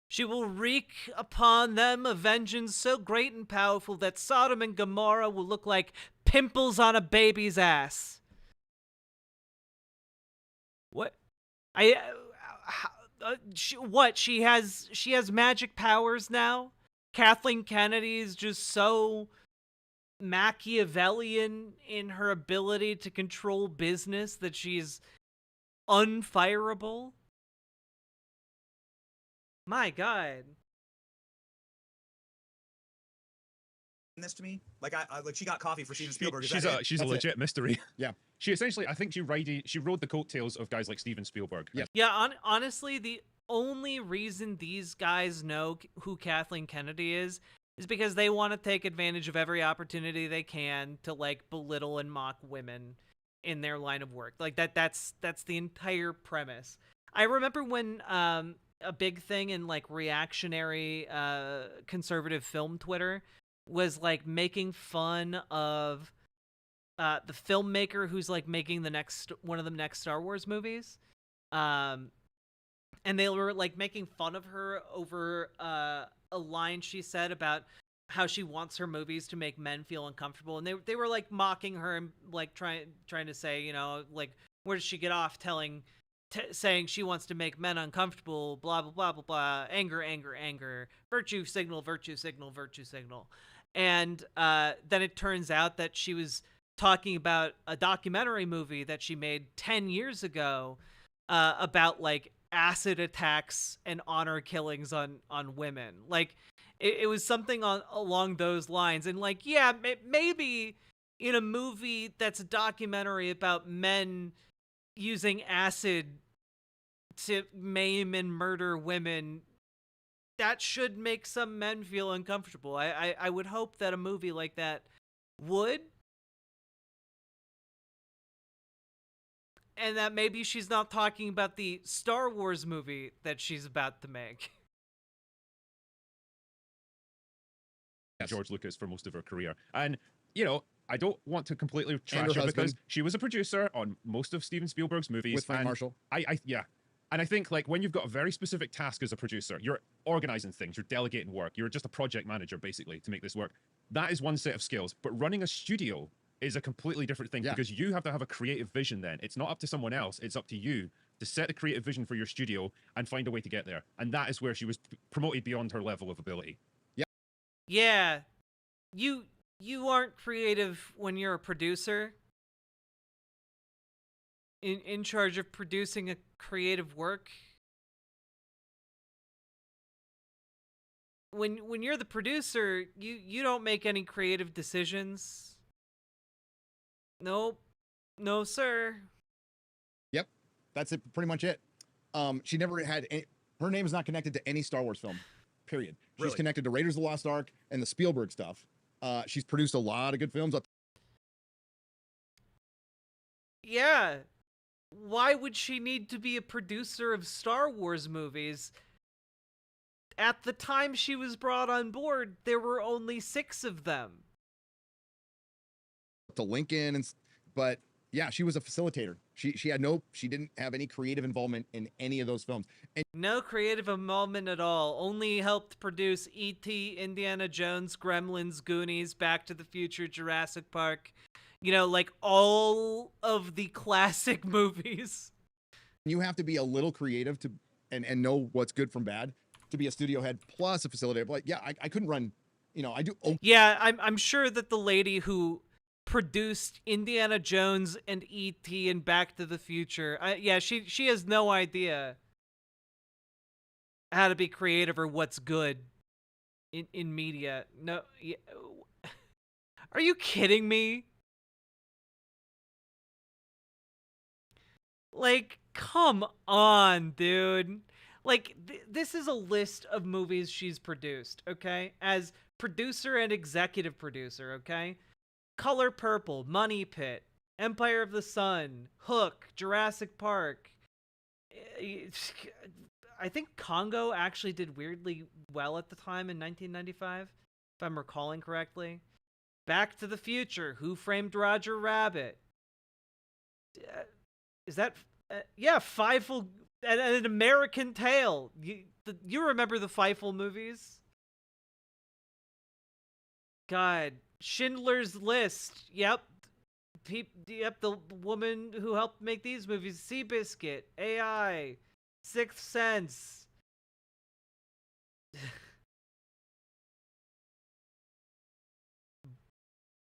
she will wreak upon them a vengeance so great and powerful that Sodom and Gomorrah will look like pimples on a baby's ass. What? I what? She has magic powers now? Kathleen Kennedy is just so Machiavellian in her ability to control business that she's unfireable? My God. This to me, like I like she got coffee for Steven Spielberg. She's That's a legit mystery. Yeah. She essentially, I think she rode the coattails of guys like Steven Spielberg. Yeah. Yeah, honestly, the only reason these guys know who Kathleen Kennedy is because they want to take advantage of every opportunity they can to like belittle and mock women in their line of work. Like that's the entire premise. I remember when a big thing in like reactionary conservative film Twitter was like making fun of the filmmaker who's like making one of the next Star Wars movies. And they were like making fun of her over a line she said about how she wants her movies to make men feel uncomfortable, and they were like mocking her and like trying to say, you know, like, where does she get off saying she wants to make men uncomfortable, blah blah blah blah blah, anger, virtue signal, virtue signal, virtue signal. And then it turns out that she was talking about a documentary movie that she made 10 years ago about like acid attacks and honor killings on women. Like it was something along those lines. And like, yeah, maybe in a movie that's a documentary about men using acid to maim and murder women, that should make some men feel uncomfortable. I would hope that a movie like that would. And that maybe she's not talking about the Star Wars movie that she's about to make. Yes. George Lucas for most of her career. And, you know, I don't want to completely trash her husband. because she was a producer on most of Steven Spielberg's movies. With Frank Marshall. Yeah. And I think, like, when you've got a very specific task as a producer, you're organizing things, you're delegating work, you're just a project manager, basically, to make this work. That is one set of skills. But running a studio is a completely different thing, because you have to have a creative vision then. It's not up to someone else. It's up to you to set a creative vision for your studio and find a way to get there. And that is where she was promoted beyond her level of ability. Yeah. You aren't creative when you're a producer. In charge of producing a creative work. When you're the producer, you don't make any creative decisions. Nope. No, sir. Yep. That's it. Pretty much it. She never had her name is not connected to any Star Wars film, period. She's Really? connected to Raiders of the Lost Ark and the Spielberg stuff. She's produced a lot of good films. Yeah. Why would she need to be a producer of Star Wars movies? At the time she was brought on board, there were only 6 of them. To Lincoln, but yeah, she was a facilitator. She didn't have any creative involvement in any of those films. And No creative involvement at all. Only helped produce E.T., Indiana Jones, Gremlins, Goonies, Back to the Future, Jurassic Park. You know, like all of the classic movies. you have to be a little creative to and know what's good from bad to be a studio head plus a facilitator. But yeah, I couldn't run, I do. Yeah, I'm sure that the lady who produced Indiana Jones and E.T. and Back to the Future, she has no idea how to be creative or what's good in media. No, yeah. Are you kidding me? Like, come on, dude. Like, this is a list of movies she's produced, okay? As producer and executive producer, okay? Color Purple, Money Pit, Empire of the Sun, Hook, Jurassic Park. I think Congo actually did weirdly well at the time in 1995, if I'm recalling correctly. Back to the Future, Who Framed Roger Rabbit. Is that... Fievel... And An American Tale. You remember the Fievel movies? God. Schindler's List. Yep. Yep, the woman who helped make these movies, Seabiscuit, AI, Sixth Sense.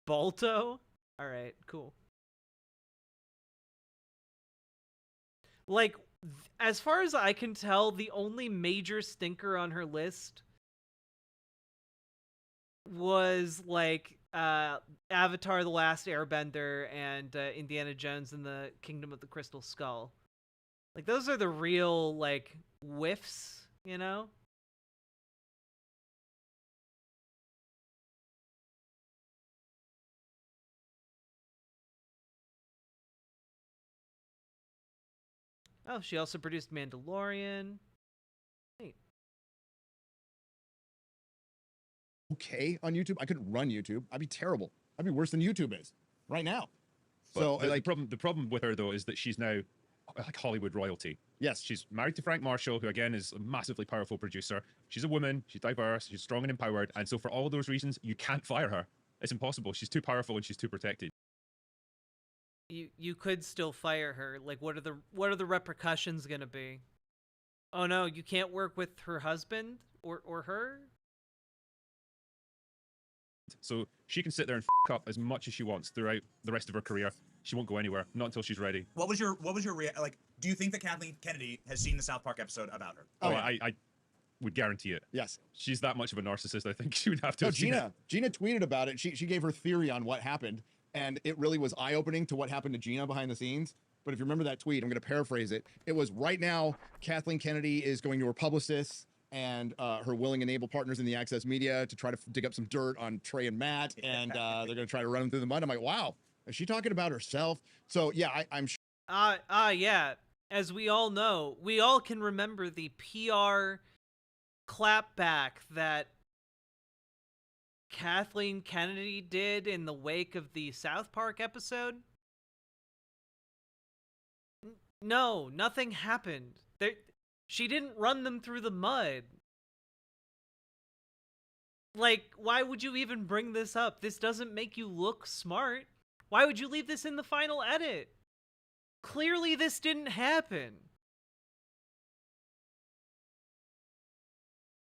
Balto? Alright, cool. Like, as far as I can tell, the only major stinker on her list was, like, Avatar The Last Airbender and Indiana Jones and the Kingdom of the Crystal Skull. Like, those are the real, like, whiffs, you know? Oh, she also produced Mandalorian. Neat. Okay, on YouTube, I couldn't run YouTube. I'd be terrible. I'd be worse than YouTube is right now. But So the problem with her though is that she's now like Hollywood royalty. yes, She's married to Frank Marshall, who again is a massively powerful producer. She's a woman, she's diverse, she's strong and empowered, and so for all of those reasons, you can't fire her. It's impossible. She's too powerful and she's too protected. You could still fire her. Like, what are the repercussions gonna be? Oh no, you can't work with her husband or her? So she can sit there and up as much as she wants throughout the rest of her career. She won't go anywhere, not until she's ready. What was your like? Do you think that Kathleen Kennedy has seen the South Park episode about her? Oh, Oh, yeah. I would guarantee it. yes. She's that much of a narcissist. I think she would have to. No, have seen it. Gina tweeted about it. She gave her theory on what happened, and it really was eye-opening to what happened to Gina behind the scenes. But if you remember that tweet, I'm going to paraphrase it. It was, right now, Kathleen Kennedy is going to her publicists and her willing and able partners in the Access Media to try to dig up some dirt on Trey and Matt, and they're going to try to run them through the mud. I'm like, wow, is she talking about herself? So yeah, I'm sure. Yeah. As we all know, we all can remember the PR clapback that Kathleen Kennedy did in the wake of the South Park episode. No, nothing happened. She didn't run them through the mud. Like, why would you even bring this up? This doesn't make you look smart. Why would you leave this in the final edit? Clearly this didn't happen.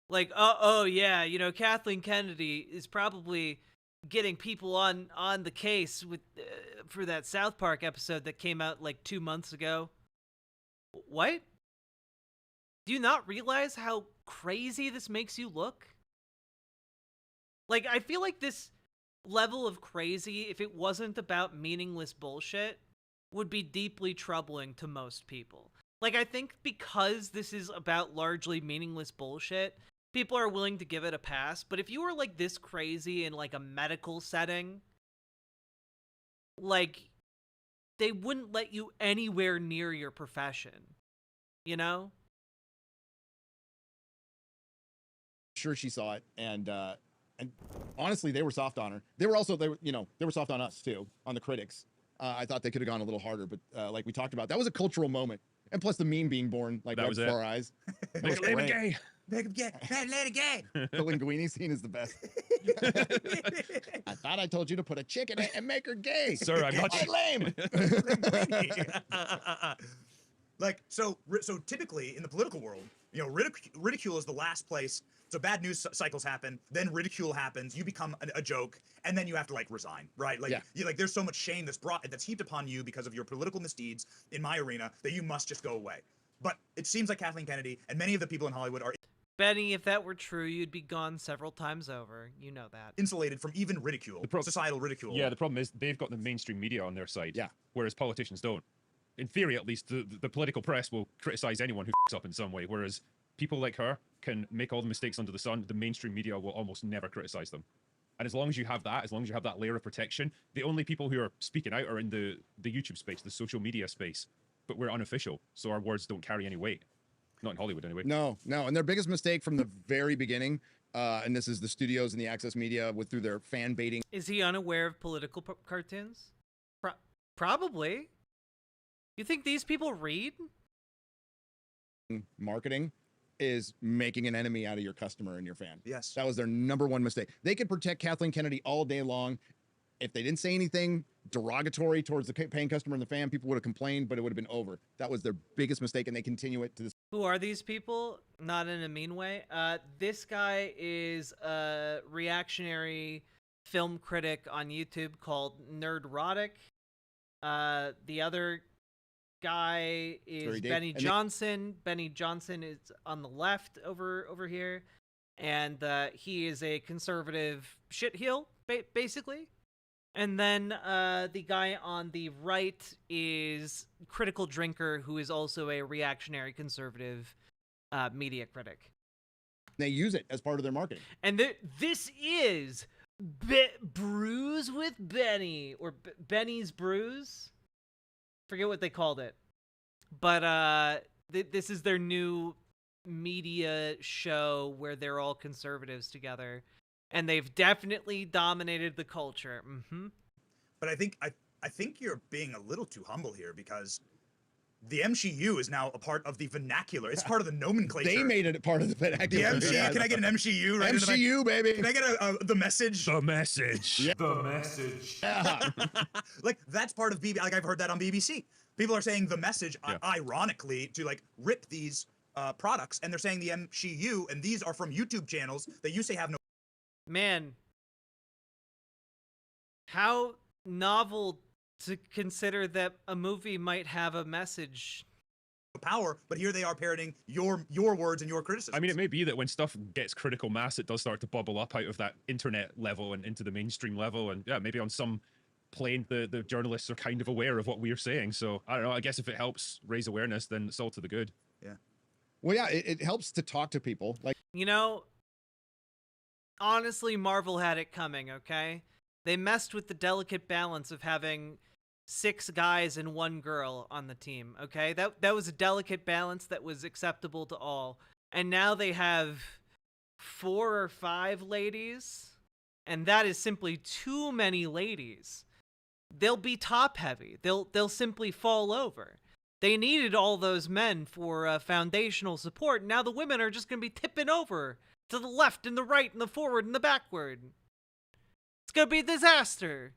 Like, oh yeah, you know, Kathleen Kennedy is probably getting people on the case with for that South Park episode that came out like 2 months ago. What? Do you not realize how crazy this makes you look? Like, I feel like this level of crazy, if it wasn't about meaningless bullshit, would be deeply troubling to most people. Like, I think because this is about largely meaningless bullshit, people are willing to give it a pass. But if you were, like, this crazy in, like, a medical setting, like, they wouldn't let you anywhere near your profession. You know? Sure she saw it, and honestly, they were soft on her. They were soft on us too, on the critics. I thought they could have gone a little harder, but like we talked about, that was a cultural moment, and plus the meme being born like That right was before our eyes. Make a lady gay. Make him gay. Let it gay. The linguini scene is the best. I thought I told you to put a chick in it and make her gay. Sir, I'm not. Hey, lame. Like, so typically in the political world, you know, ridicule is the last place. So bad news cycles happen, then ridicule happens, you become a joke, and then you have to like resign, right? Like, Yeah. like there's so much shame that's heaped upon you because of your political misdeeds in my arena that you must just go away. But it seems like Kathleen Kennedy and many of the people in Hollywood are Benny, if that were true, you'd be gone several times over. You know that. insulated from even ridicule, societal ridicule. Yeah, the problem is they've got the mainstream media on their side. Yeah. Whereas politicians don't. In theory, at least, the political press will criticize anyone who f***s up in some way, whereas people like her can make all the mistakes under the sun. The mainstream media will almost never criticize them. And as long as you have that, as long as you have that layer of protection, the only people who are speaking out are in the YouTube space, the social media space. But we're unofficial, so our words don't carry any weight. Not in Hollywood, anyway. No. And their biggest mistake from the very beginning, and this is the studios and the Access Media through their fan baiting. Is he unaware of political cartoons? Probably. You think these people read? Marketing is making an enemy out of your customer and your fan. Yes. That was their number one mistake. They could protect Kathleen Kennedy all day long. if they didn't say anything derogatory towards the paying customer and the fan, people would have complained, but it would have been over. That was their biggest mistake, and they continue it to this. Who are these people? Not in a mean way. This guy is a reactionary film critic on YouTube called Nerdrotic. The other guy is Benny Johnson. Benny Johnson is on the left over here, and he is a conservative shitheel, basically. And then the guy on the right is Critical Drinker, who is also a reactionary conservative media critic. They use it as part of their marketing. And this is Brews with Benny, or Benny's Brews. Forget what they called it. But this is their new media show where they're all conservatives together. And they've definitely dominated the culture. Mm-hmm. But I think you're being a little too humble here, because the MCU is now a part of the vernacular. It's part of the nomenclature. They made it a part of the vernacular. The MCU. Can I get an MCU? Right MCU, baby. Can I get the message? The message. Yeah. The message. Yeah. Like, that's part of BBC. Like, I've heard that on BBC. People are saying the message, ironically, to like rip these products, and they're saying the MCU, and these are from YouTube channels that you say have no. Man, how novel to consider that a movie might have a message. Power, but here they are parroting your words and your criticism. I mean, it may be that when stuff gets critical mass, it does start to bubble up out of that internet level and into the mainstream level, and yeah, maybe on some plane the journalists are kind of aware of what we're saying. So I don't know, I guess if it helps raise awareness, then it's all to the good. Yeah. Well, yeah, it helps to talk to people. Like, you know, honestly, Marvel had it coming, okay? They messed with the delicate balance of having 6 guys and 1 girl on the team, okay? That was a delicate balance that was acceptable to all. And now they have 4 or 5 ladies, and that is simply too many ladies. They'll be top heavy. They'll simply fall over. They needed all those men for foundational support. Now the women are just going to be tipping over to the left and the right and the forward and the backward. It's going to be a disaster.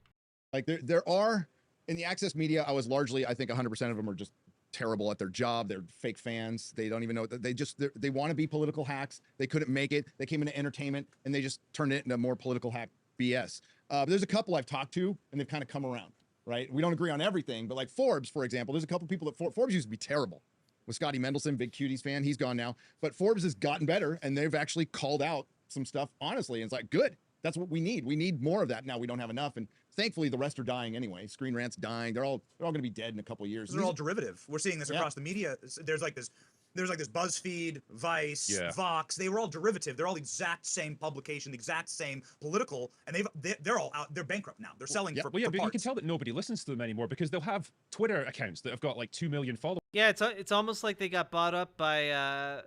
Like there are, in the access media, I was largely, I think 100% of them are just terrible at their job. They're fake fans. They don't even know. They want to be political hacks. They couldn't make it. They came into entertainment and they just turned it into more political hack BS. But there's a couple I've talked to and they've kind of come around, right? We don't agree on everything, but like Forbes, for example, there's a couple people that Forbes used to be terrible. With Scotty Mendelson, big Cuties fan, he's gone now. But Forbes has gotten better and they've actually called out some stuff honestly. And it's like, good. That's what we need. We need more of that. Now we don't have enough. And thankfully the rest are dying anyway. Screen Rant's dying. They're all going to be dead in a couple of years. They're all derivative. We're seeing this across the media. There's like this BuzzFeed, Vice, Vox. They were all derivative. They're all the exact same publication, the exact same political, and they're all out. They're bankrupt now. They're selling for but parts. you can tell that nobody listens to them anymore because they'll have Twitter accounts that have got like 2 million followers. Yeah, it's almost like they got bought up by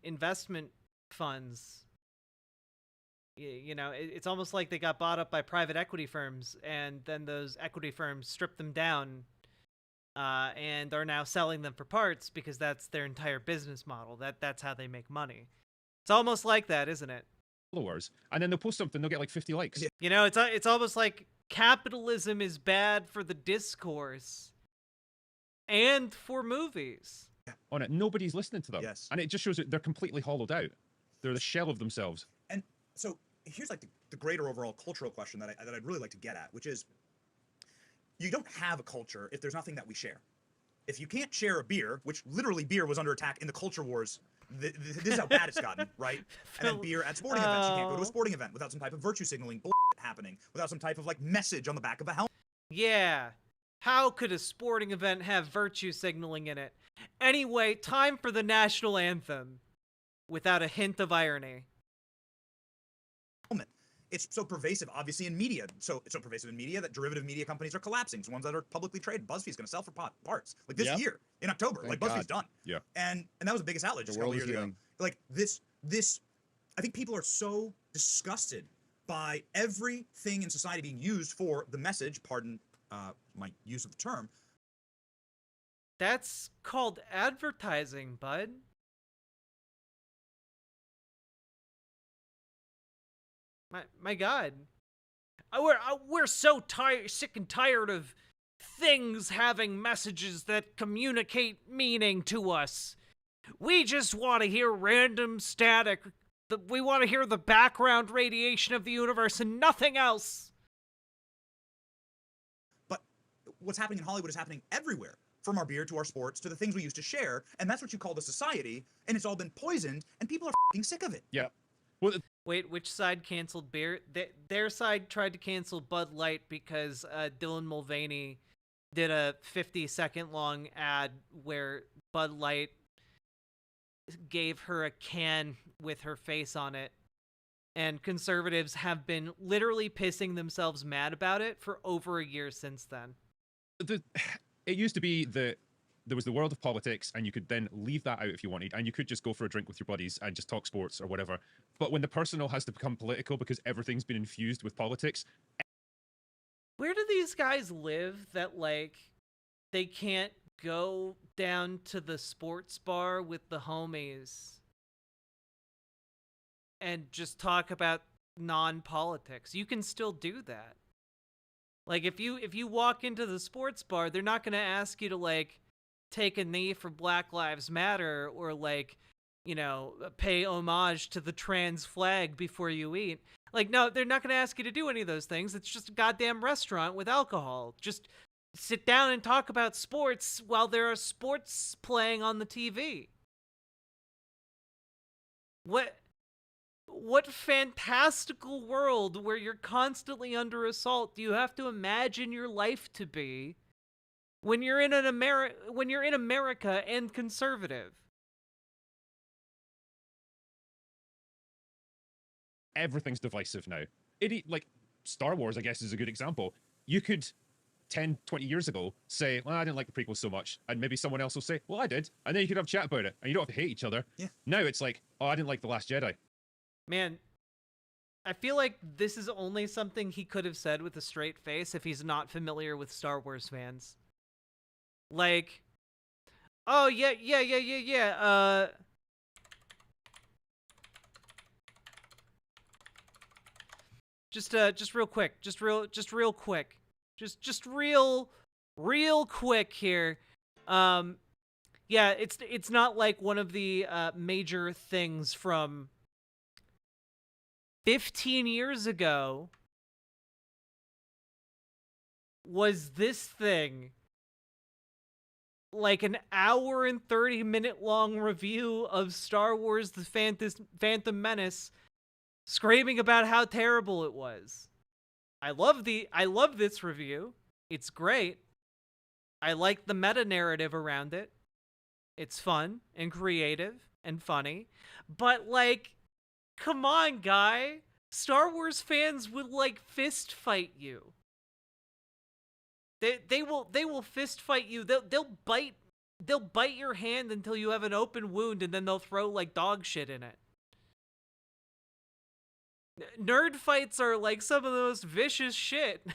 investment funds. You know, it's almost like they got bought up by private equity firms, and then those equity firms stripped them down and are now selling them for parts because that's their entire business model. That's how they make money. It's almost like that, isn't it? Followers, and then they'll post something, they'll get like 50 likes. Yeah. You know, it's almost like capitalism is bad for the discourse and for movies. On it, nobody's listening to them. Yes. And it just shows that they're completely hollowed out. They're the shell of themselves. And so here's like the greater overall cultural question that I'd really like to get at, which is, you don't have a culture if there's nothing that we share. If you can't share a beer, which literally beer was under attack in the culture wars, this is how bad it's gotten, right? And then beer at sporting events. You can't go to a sporting event without some type of virtue signaling happening, without some type of like message on the back of a helmet. Yeah. How could a sporting event have virtue signaling in it? Anyway, time for the national anthem. Without a hint of irony. It's so pervasive, obviously, in media. So it's so pervasive in media that derivative media companies are collapsing. So ones that are publicly traded. BuzzFeed's going to sell for parts. Like this year, in October. Thank BuzzFeed's God. done. Yeah. And that was the biggest outrage just a couple years ago. Like this, I think people are so disgusted by everything in society being used for the message, pardon my use of the term. That's called advertising, bud. My God. we're so tired, sick and tired of things having messages that communicate meaning to us. We just want to hear random static. We want to hear the background radiation of the universe and nothing else. But what's happening in Hollywood is happening everywhere, from our beer to our sports to the things we used to share, and that's what you call the society, and it's all been poisoned, and people are f***ing sick of it. Yeah. Well, Wait, which side canceled beer? Their side tried to cancel Bud Light because Dylan Mulvaney did a 50-second long ad where Bud Light gave her a can with her face on it. And conservatives have been literally pissing themselves mad about it for over a year since then. It used to be that there was the world of politics, and you could then leave that out if you wanted, and you could just go for a drink with your buddies and just talk sports or whatever. But when the personal has to become political because everything's been infused with politics. Where do these guys live that, like, they can't go down to the sports bar with the homies and just talk about non-politics? You can still do that. Like, if you walk into the sports bar, they're not going to ask you to, like, take a knee for Black Lives Matter or, like, you know, pay homage to the trans flag before you eat. Like, no, they're not going to ask you to do any of those things. It's just a goddamn restaurant with alcohol. Just sit down and talk about sports while there are sports playing on the TV. What fantastical world where you're constantly under assault do you have to imagine your life to be when you're in America and conservative? Everything's divisive now. Like, Star Wars, I guess, is a good example. You could 10, 20 years ago say, well, I didn't like the prequels so much, and maybe someone else will say, well, I did, and then you could have a chat about it, and you don't have to hate each other. Yeah. Now it's like, oh, I didn't like The Last Jedi. Man, I feel like this is only something he could have said with a straight face if he's not familiar with Star Wars fans. Like, oh, yeah, just real quick, real quick here. Yeah, it's not like one of the major things from 15 years ago was this thing, like an hour and 30-minute long review of Star Wars The Phantom Menace, screaming about how terrible it was. I love this review. It's great. I like the meta-narrative around it. It's fun and creative and funny. But, like, come on, guy. Star Wars fans would, like, fist fight you. They will fist fight you. They'll bite your hand until you have an open wound, and then they'll throw, like, dog shit in it. Nerd fights are, like, some of the most vicious shit.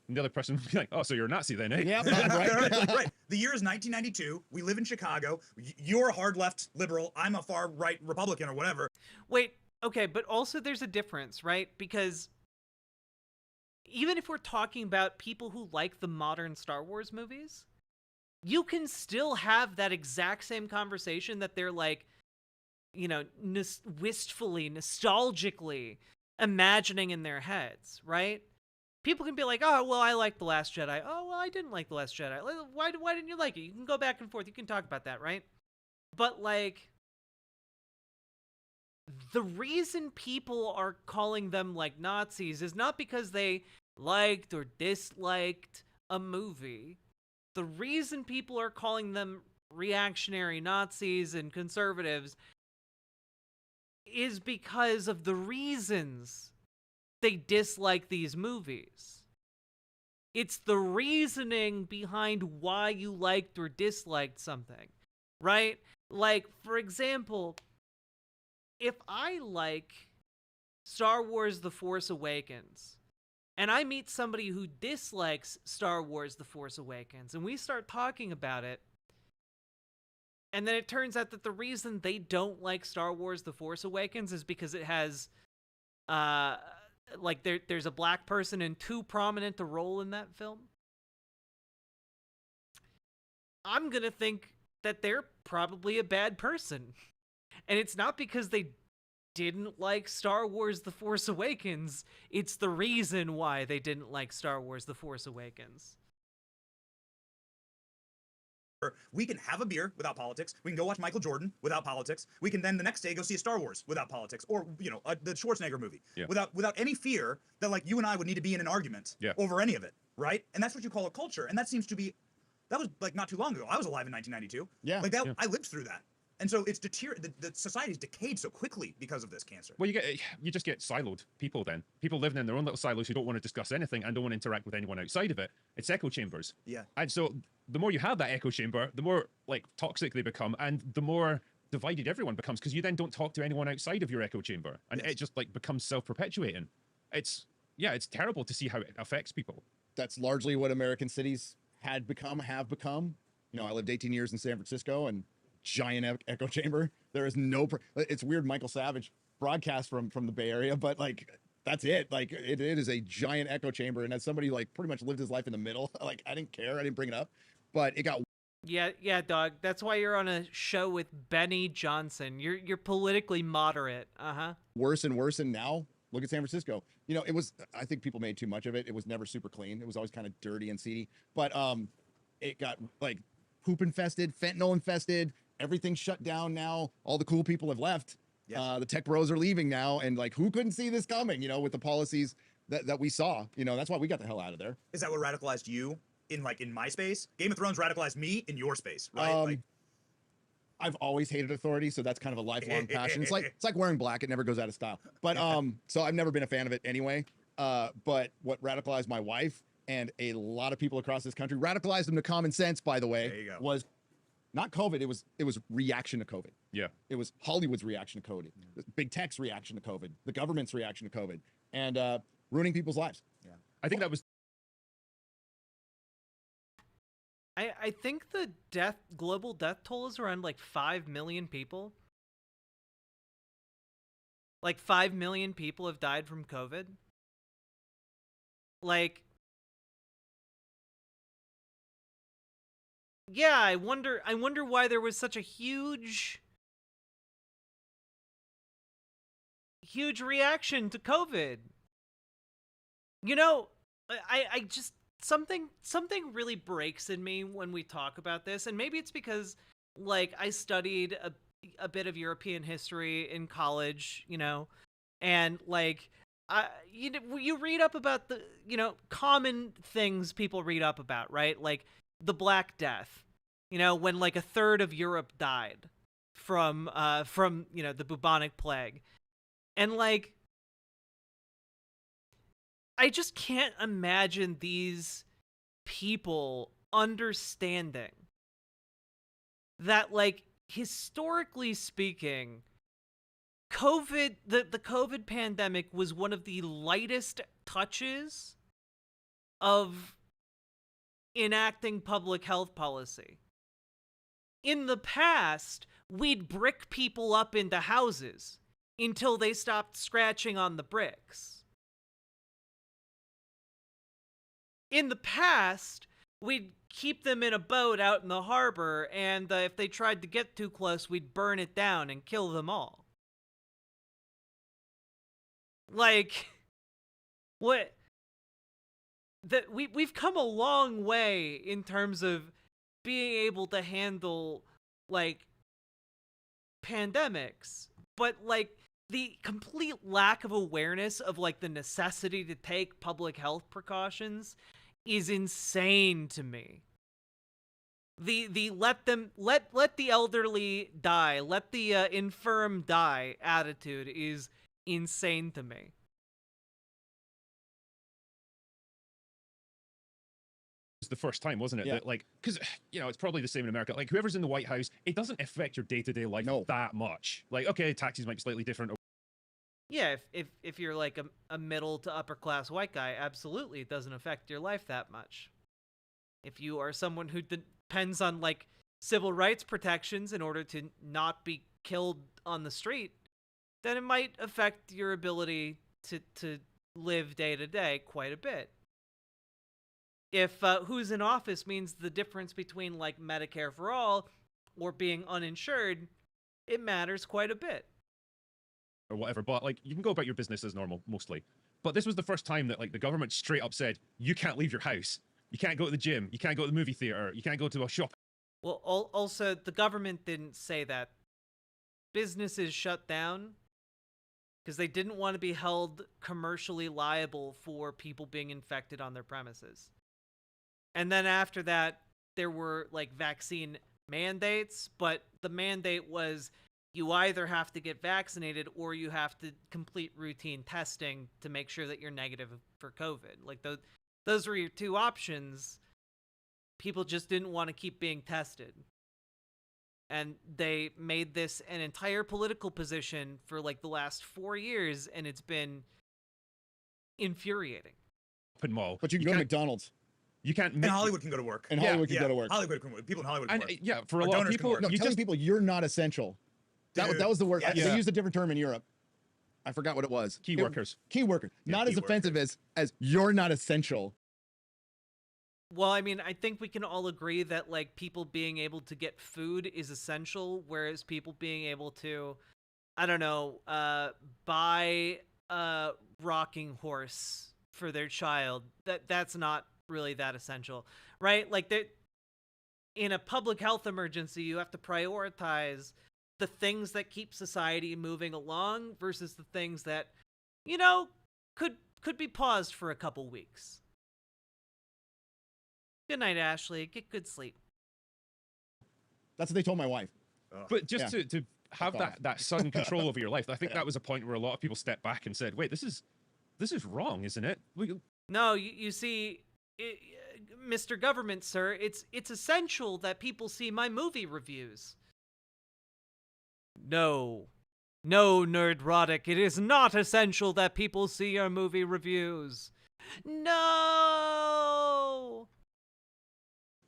And the other person would be like, oh, so you're a Nazi then, eh? Yeah, Right. The year is 1992. We live in Chicago. You're a hard left liberal. I'm a far right Republican or whatever. Wait, okay, but also there's a difference, right? Because even if we're talking about people who like the modern Star Wars movies, you can still have that exact same conversation that they're, like, you know, wistfully, nostalgically imagining in their heads, right? People can be like, oh, well, I like The Last Jedi. Oh, well, I didn't like The Last Jedi. Why didn't you like it? You can go back and forth. You can talk about that, right? But, like, the reason people are calling them, like, Nazis is not because they liked or disliked a movie. The reason people are calling them reactionary Nazis and conservatives is because of the reasons they dislike these movies. It's the reasoning behind why you liked or disliked something, right? Like, for example, if I like Star Wars The Force Awakens, and I meet somebody who dislikes Star Wars The Force Awakens, and we start talking about it, And then it turns out that the reason they don't like Star Wars The Force Awakens is because it has like there's a black person in too prominent a role in that film. I'm going to think that they're probably a bad person. And it's not because they didn't like Star Wars The Force Awakens, it's the reason why they didn't like Star Wars The Force Awakens. We can have a beer without politics. We can go watch Michael Jordan without politics. We can then the next day go see a Star Wars without politics, or the Schwarzenegger movie without any fear that like you and I would need to be in an argument over any of it, right? And that's what you call a culture. And that seems to be, that was like not too long ago. I was alive in 1992. Yeah, like that. Yeah. I lived through that. And so it's the society's decayed so quickly because of this cancer. Well, you just get siloed people then. People living in their own little silos who don't want to discuss anything and don't want to interact with anyone outside of it. It's echo chambers. Yeah. And so the more you have that echo chamber, the more like toxic they become and the more divided everyone becomes because you then don't talk to anyone outside of your echo chamber. And it just like becomes self-perpetuating. It's terrible to see how it affects people. That's largely what American cities have become. I lived 18 years in San Francisco and giant echo chamber. There is no it's weird Michael Savage broadcast from the Bay Area, but like that's it. Like it is a giant echo chamber, and as somebody like pretty much lived his life in the middle, like I didn't care, I didn't bring it up, but it got yeah dog, that's why you're on a show with Benny Johnson. You're politically moderate. Worse and worse. And now look at San Francisco. It was, I think people made too much of it. It was never super clean. It was always kind of dirty and seedy, but it got like poop infested, fentanyl infested. Everything's shut down now. All the cool people have left. Yes. The tech bros are leaving now. And like, who couldn't see this coming, with the policies that we saw, that's why we got the hell out of there. Is that what radicalized you in my space? Game of Thrones radicalized me in your space, right? I've always hated authority. So that's kind of a lifelong passion. It's like wearing black. It never goes out of style, but, so I've never been a fan of it anyway. But what radicalized my wife and a lot of people across this country, radicalized them to common sense, by the way, was not COVID. It was reaction to COVID. Yeah. It was Hollywood's reaction to COVID, big tech's reaction to COVID, the government's reaction to COVID, and ruining people's lives. Yeah. I think that was. I think the global death toll is around like 5 million people. Like 5 million people have died from COVID. Like, yeah, I wonder why there was such a huge reaction to COVID. I just something really breaks in me when we talk about this, and maybe it's because like I studied a bit of European history in college, and like you read up about the common things people read up about, right? Like the Black Death, when like a third of Europe died from the bubonic plague. And like I just can't imagine these people understanding that, like, historically speaking, the COVID pandemic was one of the lightest touches of enacting public health policy. In the past, we'd brick people up into houses until they stopped scratching on the bricks. In the past, we'd keep them in a boat out in the harbor, and if they tried to get too close, we'd burn it down and kill them all. Like, what? That we've come a long way in terms of being able to handle, like, pandemics, but, like, the complete lack of awareness of, like, the necessity to take public health precautions is insane to me. The let the elderly die, let the infirm die attitude is insane to me. It's the first time, wasn't it? Yeah. That, like, because it's probably the same in America. Like, whoever's in the White House, it doesn't affect your day-to-day life that much. Like, okay, taxes might be slightly different. Yeah, if you're like a middle to upper class white guy, absolutely it doesn't affect your life that much. If you are someone who depends on like civil rights protections in order to not be killed on the street, then it might affect your ability to live day to day quite a bit. If who's in office means the difference between like Medicare for all or being uninsured, it matters quite a bit. Or whatever, but like you can go about your business as normal mostly. But this was the first time that like the government straight up said you can't leave your house, you can't go to the gym, you can't go to the movie theater, you can't go to a shop. Well, also the government didn't say that. Businesses shut down because they didn't want to be held commercially liable for people being infected on their premises. And then after that, there were like vaccine mandates, but the mandate was you either have to get vaccinated or you have to complete routine testing to make sure that you're negative for COVID. Like those were your two options. People just didn't want to keep being tested. And they made this an entire political position for like the last 4 years, and it's been infuriating. Open mall. But you can go to McDonald's. You can't. And Hollywood can go to work. And Hollywood can go to work. Hollywood can work. People in Hollywood can work. Yeah, for a Our lot of donors can people, work. No, you telling just people you're not essential. That was the word. Yes. They used a different term in Europe. I forgot what it was. Key workers. Key workers. Yeah, Not key as offensive as you're not essential. Well, I mean, I think we can all agree that like people being able to get food is essential, whereas people being able to, I don't know, buy a rocking horse for their child, that's not really that essential, right? Like in a public health emergency, you have to prioritize the things that keep society moving along versus the things that, you know, could be paused for a couple weeks. Good night, Ashley. Get good sleep. That's what they told my wife. But just to have Fuck off. that sudden control over your life, I think that was a point where a lot of people stepped back and said, "Wait, this is wrong, isn't it?" No, you see, Mr. Government, sir, it's essential that people see my movie reviews. No, Nerdrotic, it is not essential that people see our movie reviews. No!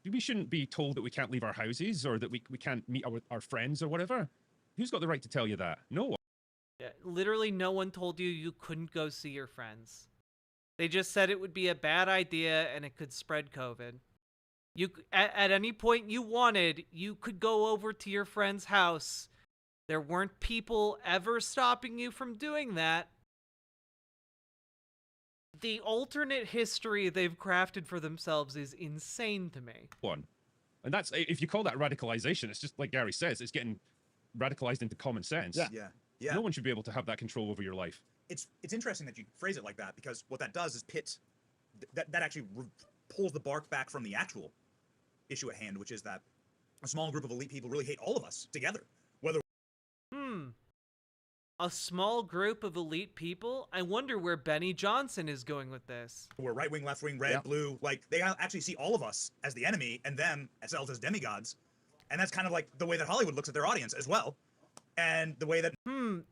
We shouldn't be told that we can't leave our houses or that we can't meet our friends or whatever. Who's got the right to tell you that? No one. Yeah, literally no one told you couldn't go see your friends. They just said it would be a bad idea and it could spread COVID. You at any point you wanted, you could go over to your friend's house. There weren't people ever stopping you from doing that. The alternate history they've crafted for themselves is insane to me. One. And that's, if you call that radicalization, it's just like Gary says, it's getting radicalized into common sense. Yeah. Yeah. No one should be able to have that control over your life. It's interesting that you phrase it like that, because what that does is pit that actually pulls the bark back from the actual issue at hand, which is that a small group of elite people really hate all of us together. Whether a small group of elite people? I wonder where Benny Johnson is going with this. we're right wing, left wing, red, blue, like they actually see all of us as the enemy and them as demigods. And that's kind of like the way that Hollywood looks at their audience as well. And the way that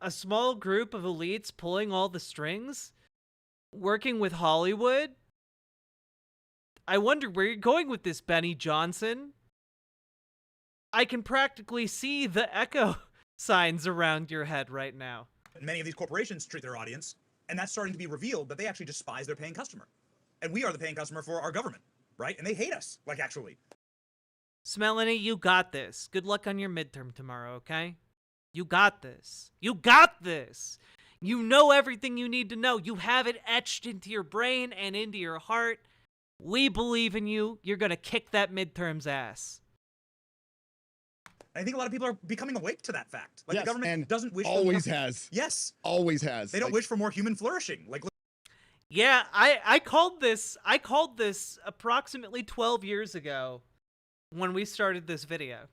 A small group of elites pulling all the strings? Working with Hollywood? I wonder where you're going with this, Benny Johnson. I can practically see the echo signs around your head right now. many of these corporations treat their audience, and that's starting to be revealed that they actually despise their paying customer. And we are the paying customer for our government, right? And they hate us, like actually. Smelanie, you got this. Good luck on your midterm tomorrow, okay? You got this. You got this. You know everything you need to know. You have it etched into your brain and into your heart. We believe in you. You're gonna kick that midterm's ass. I think a lot of people are becoming awake to that fact. Like Yes, the government and doesn't wish always for more, has. Yes. Always has. They don't wish for more human flourishing. Like Yeah, I called this approximately 12 years ago when we started this video.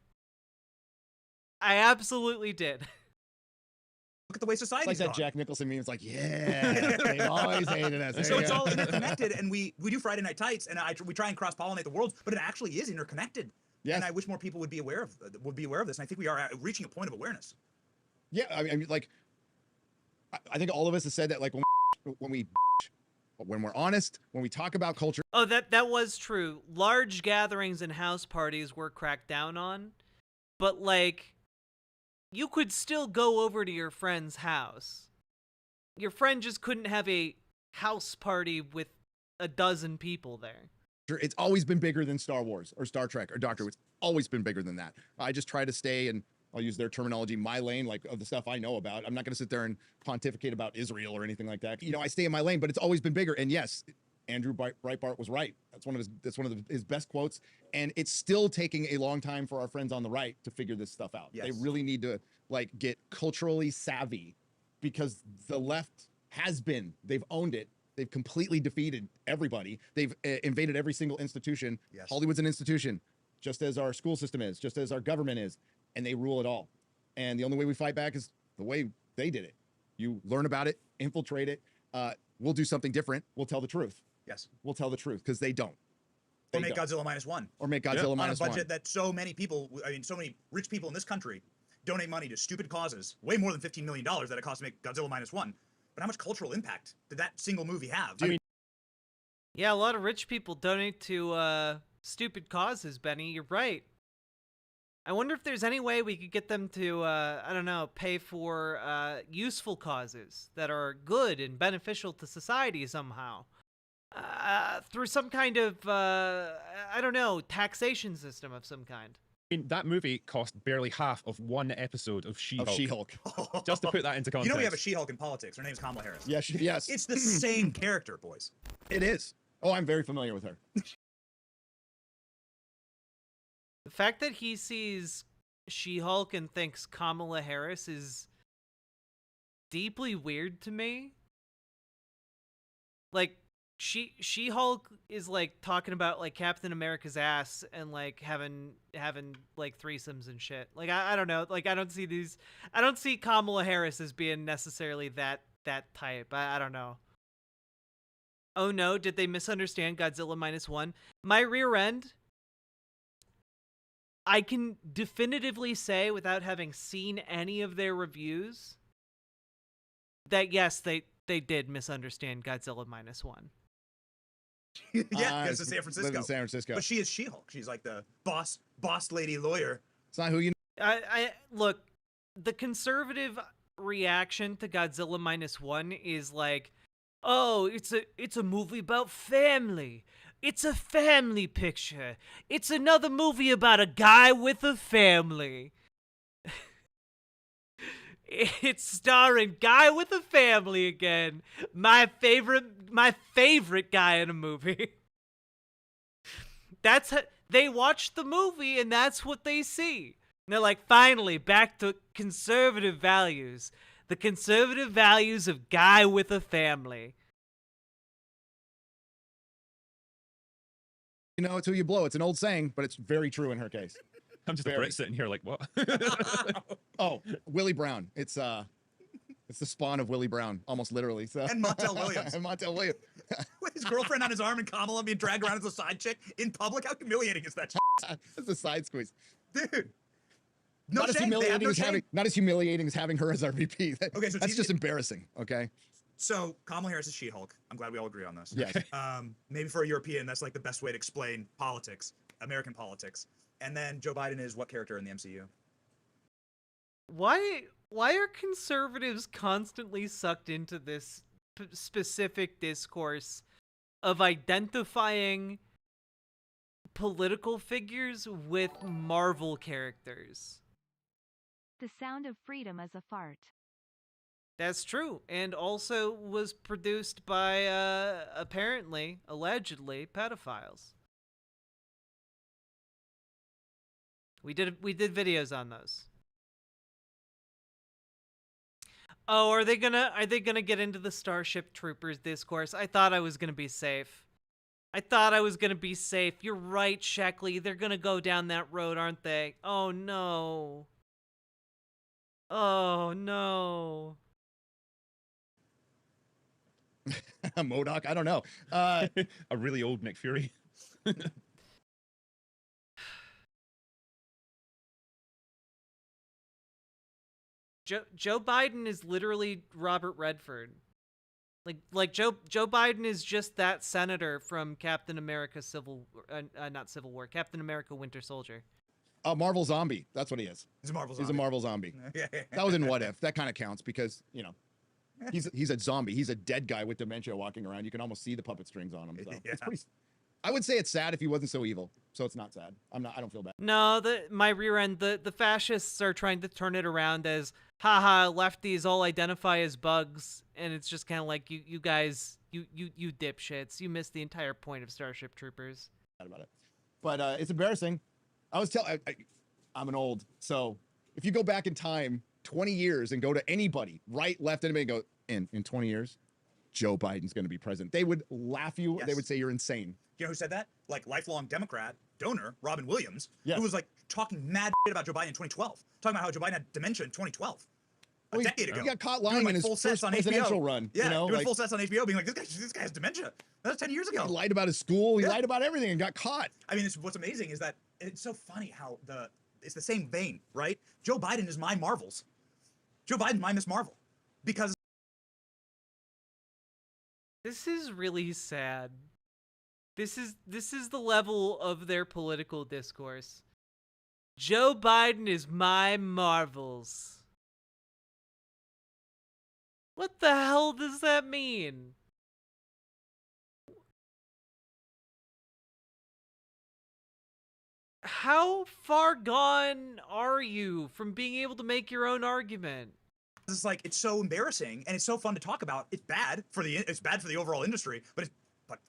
I absolutely did. look at the way It's society's like that gone. Jack Nicholson meme. It's like, yeah, they always hated us. And so it's Yeah. all interconnected, and we do Friday Night Tights, and we try and cross-pollinate the worlds, but it actually is interconnected. Yes. And I wish more people would be aware of this. And I think we are reaching a point of awareness. Yeah, I mean, like, I think all of us have said that, like, when we're honest, when we talk about culture. Oh, that was true. Large gatherings and house parties were cracked down on. but like you could still go over to your friend's house. Your friend just couldn't have a house party with a dozen people there. It's always been bigger than Star Wars or Star Trek or Doctor Who. It's always been bigger than that. I just try to stay, and I'll use their terminology, my lane, like of the stuff I know about. I'm not going to sit there and pontificate about Israel or anything like that. You know, I stay in my lane, but it's always been bigger. And yes, Andrew Breitbart was right. That's one of his best quotes. And it's still taking a long time for our friends on the right to figure this stuff out. Yes. They really need to like get culturally savvy, because the left they've owned it. They've completely defeated everybody. They've invaded every single institution. Yes. Hollywood's an institution, just as our school system is, just as our government is, and they rule it all. And the only way we fight back is the way they did it. You learn about it, infiltrate it. We'll do something different. We'll tell the truth. Yes. We'll tell the truth, because they don't. Or make Godzilla -1. Or make Godzilla on a -1. budget that so many people, I mean, so many rich people in this country donate money to stupid causes, way more than $15 million that it costs to make Godzilla -1. But how much cultural impact did that single movie have? I mean, Yeah, a lot of rich people donate to stupid causes, Benny. You're right. I wonder if there's any way we could get them to, I don't know, pay for useful causes that are good and beneficial to society somehow. Through some kind of, I don't know, taxation system of some kind. I mean, that movie cost barely half of one episode of She-Hulk. Of She-Hulk. Just to put that into context. You know we have a She-Hulk in politics. Her name's Kamala Harris. Yes, yes. It's the same character, boys. It is. Oh, I'm very familiar with her. The fact that he sees She-Hulk and thinks Kamala Harris is deeply weird to me. Like, She-Hulk is like talking about like Captain America's ass and like having like threesomes and shit. Like I don't know. Like I don't see Kamala Harris as being necessarily that type. I don't know. Oh no, did they misunderstand Godzilla -1? My rear end, I can definitively say without having seen any of their reviews that yes, they did misunderstand Godzilla -1. Yeah, because it's San Francisco. Lives in San Francisco. But she is She-Hulk. She's like the boss lady lawyer. It's not who you know. I look, the conservative reaction to Godzilla -1 is like, oh, it's a movie about family. It's a family picture. It's another movie about a guy with a family. It's starring guy with a family again. My favorite guy in a movie. That's they watch the movie and that's what they see. And they're like, finally, back to conservative values. The conservative values of guy with a family. You know, it's who you blow. It's an old saying, but it's very true in her case. I'm just a Brit sitting here like, what? Oh, Willie Brown. It's the spawn of Willie Brown, almost literally. So. And Montel Williams. And Montel Williams. With his girlfriend on his arm and Kamala being dragged around as a side chick in public. How humiliating is that? That's a side squeeze. Dude. No not, shame. Not as humiliating as having her as our VP. Okay, so that's just embarrassing, okay? So Kamala Harris is She-Hulk. I'm glad we all agree on this. Yes. Maybe for a European, that's like the best way to explain politics, American politics. And then Joe Biden is what character in the MCU? Why are conservatives constantly sucked into this specific discourse of identifying political figures with Marvel characters? The sound of freedom is a fart. That's true, and also was produced by apparently, allegedly, pedophiles. We did videos on those. Oh, are they gonna get into the Starship Troopers discourse? I thought I was gonna be safe. You're right, Sheckley. They're gonna go down that road, aren't they? Oh no. Oh no. MODOK? I don't know. A really old Nick Fury. Joe Biden is literally Robert Redford. Like Joe Biden is just that senator from Captain America Captain America Winter Soldier. Marvel zombie. That's what he is. He's a Marvel He's zombie. a Marvel zombie. That was in What If. That kind of counts because, you know, he's a zombie. He's a dead guy with dementia walking around. You can almost see the puppet strings on him. So it's pretty. I would say it's sad if he wasn't so evil. So it's not sad. I don't feel bad. No, my rear end, the fascists are trying to turn it around as, haha, lefties all identify as bugs, and it's just kind of like you guys, you dipshits, you missed the entire point of Starship Troopers. About it, but it's embarrassing. I'm an old, so if you go back in time 20 years and go to anybody, right, left, anybody, and go in 20 years, Joe Biden's going to be president. They would laugh you. Yes. They would say you're insane. You know who said that? Like lifelong Democrat donor Robin Williams, Yes. who was like talking mad shit about Joe Biden in 2012, talking about how Joe Biden had dementia in 2012. A decade ago. He got caught lying Doing, like, in his full first sets on presidential HBO. run. Yeah, you know, doing like, full sets on HBO, being like, this guy has dementia. That was 10 years ago. he lied about his school. He Yeah. lied about everything and got caught. I mean, what's amazing is that it's so funny how it's the same vein, right? Joe Biden is my Marvels. Joe Biden's my Miss Marvel. Because This is really sad. This is the level of their political discourse. Joe Biden is my Marvels. What the hell does that mean? How far gone are you from being able to make your own argument? it's like it's so embarrassing and it's so fun to talk about. It's bad for the overall industry, but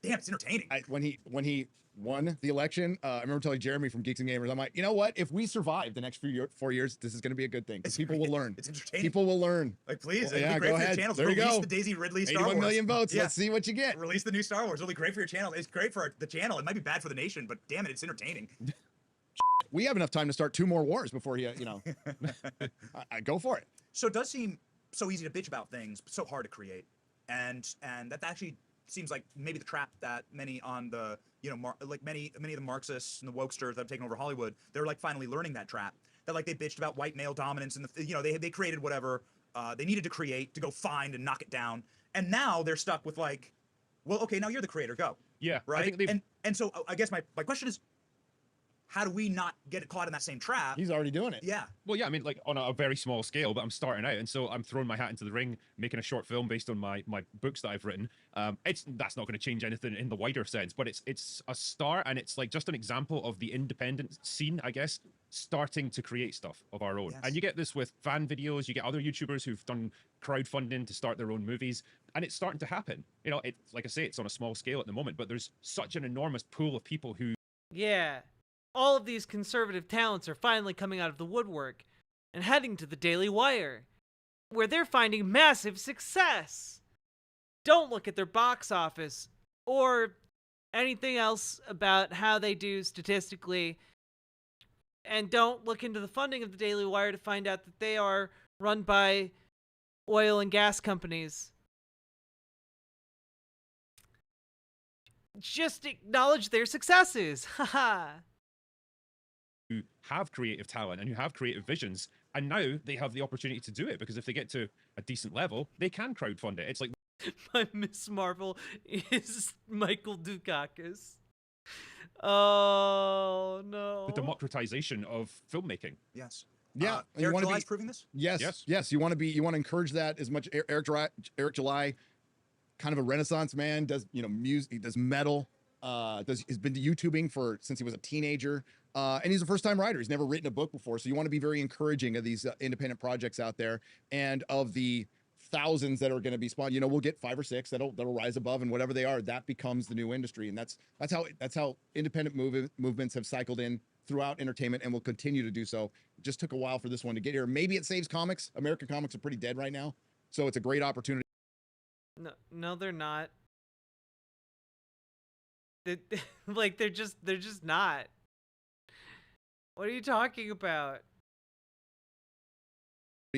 damn, it's entertaining. When he won the election, I remember telling Jeremy from Geeks and Gamers, I'm like, you know what? If we survive the next 4 years, this is going to be a good thing. People will learn. It's entertaining. People will learn. Like, please, Well, it'd yeah, be great go for ahead. your channels. There you Release go. the Daisy Ridley Star 81 Wars. million votes. Yeah. Let's see what you get. Release the new Star Wars. It'll be great for your channel. It's great for the channel. It might be bad for the nation, but damn it, it's entertaining. We have enough time to start 2 more wars before you know. I go for it. So it does seem so easy to bitch about things, but so hard to create, and that actually seems like maybe the trap that many on the many of the Marxists and the wokesters that have taken over Hollywood, they're like finally learning that trap. That like they bitched about white male dominance and they created whatever they needed to create to go find and knock it down, and now they're stuck with like, well, okay, now you're the creator, go. Yeah, right. I think And so I guess my question is, how do we not get caught in that same trap? He's already doing it. Yeah. Well, yeah, I mean, like on a very small scale, but I'm starting out, and so I'm throwing my hat into the ring, making a short film based on my books that I've written. That's not going to change anything in the wider sense, but it's a start, and it's like just an example of the independent scene, I guess, starting to create stuff of our own. Yes. And you get this with fan videos, you get other YouTubers who've done crowdfunding to start their own movies, and it's starting to happen. You know, it's like I say, it's on a small scale at the moment, but there's such an enormous pool of people who. Yeah. All of these conservative talents are finally coming out of the woodwork and heading to the Daily Wire, where they're finding massive success. Don't look at their box office or anything else about how they do statistically, and don't look into the funding of the Daily Wire to find out that they are run by oil and gas companies. Just acknowledge their successes. Haha. Who have creative talent and who have creative visions, and now they have the opportunity to do it because if they get to a decent level, they can crowdfund it. It's like My Miss Marvel is Michael Dukakis. Oh no! the democratization of filmmaking. Yes. Yeah, and you Eric wanna July's be- proving this. Yes. You want to encourage that as much. Eric July, kind of a Renaissance man, does music, he does metal, he's been to YouTubing since he was a teenager, and he's a first-time writer. He's never written a book before, so you want to be very encouraging of these independent projects out there, and of the thousands that are going to be spawned. We'll get 5 or 6 that'll rise above, and whatever they are, that becomes the new industry, and that's how independent movements have cycled in throughout entertainment and will continue to do so. It just took a while for this one to get here. Maybe it saves comics. American comics are pretty dead right now, so it's a great opportunity. No, they're not. They're just not. What are you talking about?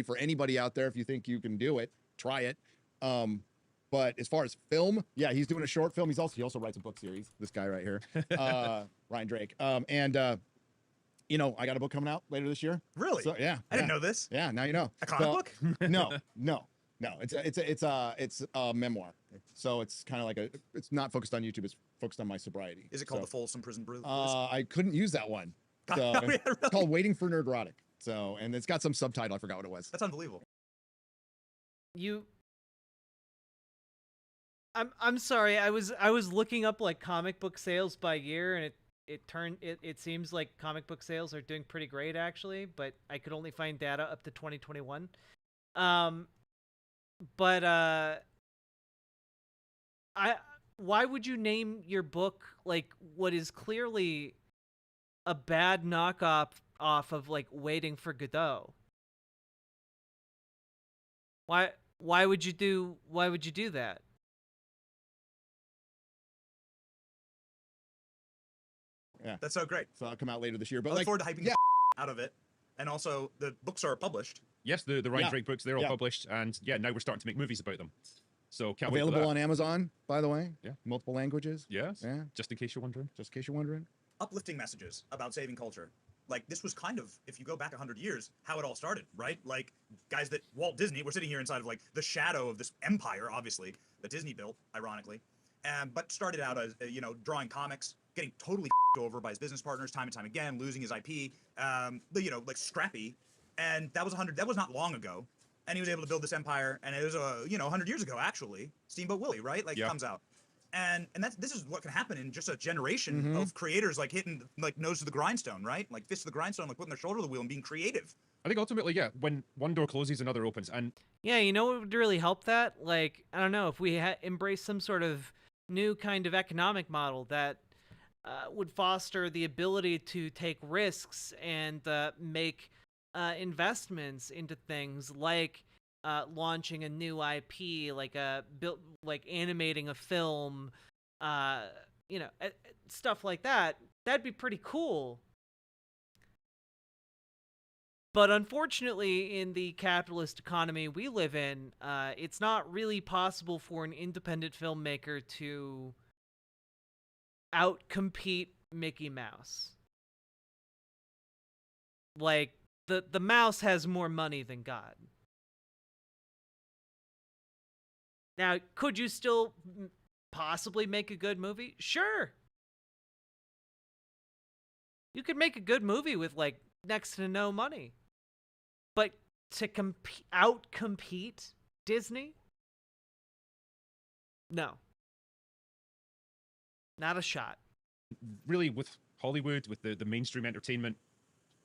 For anybody out there, if you think you can do it, try it. But as far as film, yeah, he's doing a short film. He also writes a book series. This guy right here, Ryan Drake. I got a book coming out later this year. Really? So yeah, I didn't know this. Yeah, now you know. A comic book? No. It's a memoir. So it's kind of like it's not focused on YouTube. It's focused on my sobriety. Is it called So, The Folsom Prison Blues? I couldn't use that one. So Yeah, really? it's called Waiting for Nerdrotic. So, and it's got some subtitle. I forgot what it was. That's unbelievable. I'm sorry. I was looking up like comic book sales by year, and it seems like comic book sales are doing pretty great actually, but I could only find data up to 2021. But why would you name your book like what is clearly a bad knockoff of like Waiting for Godot? Why would you do that? Yeah, That's so great. so that'll come out later this year. But I look like, forward to hyping yeah, the out of it. And also, the books are published. Yes, the Ryan Yeah. Drake books, they're all Yeah. published, and yeah, now we're starting to make movies about them. So can't wait for available that. on Amazon, by the way. Yeah. Multiple languages. Yes. Yeah. Just in case you're wondering. Just in case you're wondering. Uplifting messages about saving culture. Like, this was kind of, if you go back 100 years, how it all started, right? Like, guys that Walt Disney, we're sitting here inside of, like, the shadow of this empire, obviously, that Disney built, ironically, but started out as, drawing comics, getting totally over by his business partners time and time again, losing his IP, like, scrappy, and that was not long ago, and he was able to build this empire, and it was, 100 years ago, actually, Steamboat Willie, right? Like, comes out. And this is what can happen in just a generation of creators like hitting like nose to the grindstone, right? Like fist to the grindstone, like putting their shoulder to the wheel and being creative. I think ultimately, yeah, when one door closes, another opens. And Yeah, you know what would really help that? Like, I don't know, if we embrace some sort of new kind of economic model that would foster the ability to take risks and make investments into things like launching a new IP, like animating a film, stuff like that. That'd be pretty cool. But unfortunately, in the capitalist economy we live in, it's not really possible for an independent filmmaker to outcompete Mickey Mouse. Like, the mouse has more money than God. Now, could you still possibly make a good movie? Sure. You could make a good movie with, like, next to no money. But to outcompete Disney? No. Not a shot. really, with Hollywood, with the mainstream entertainment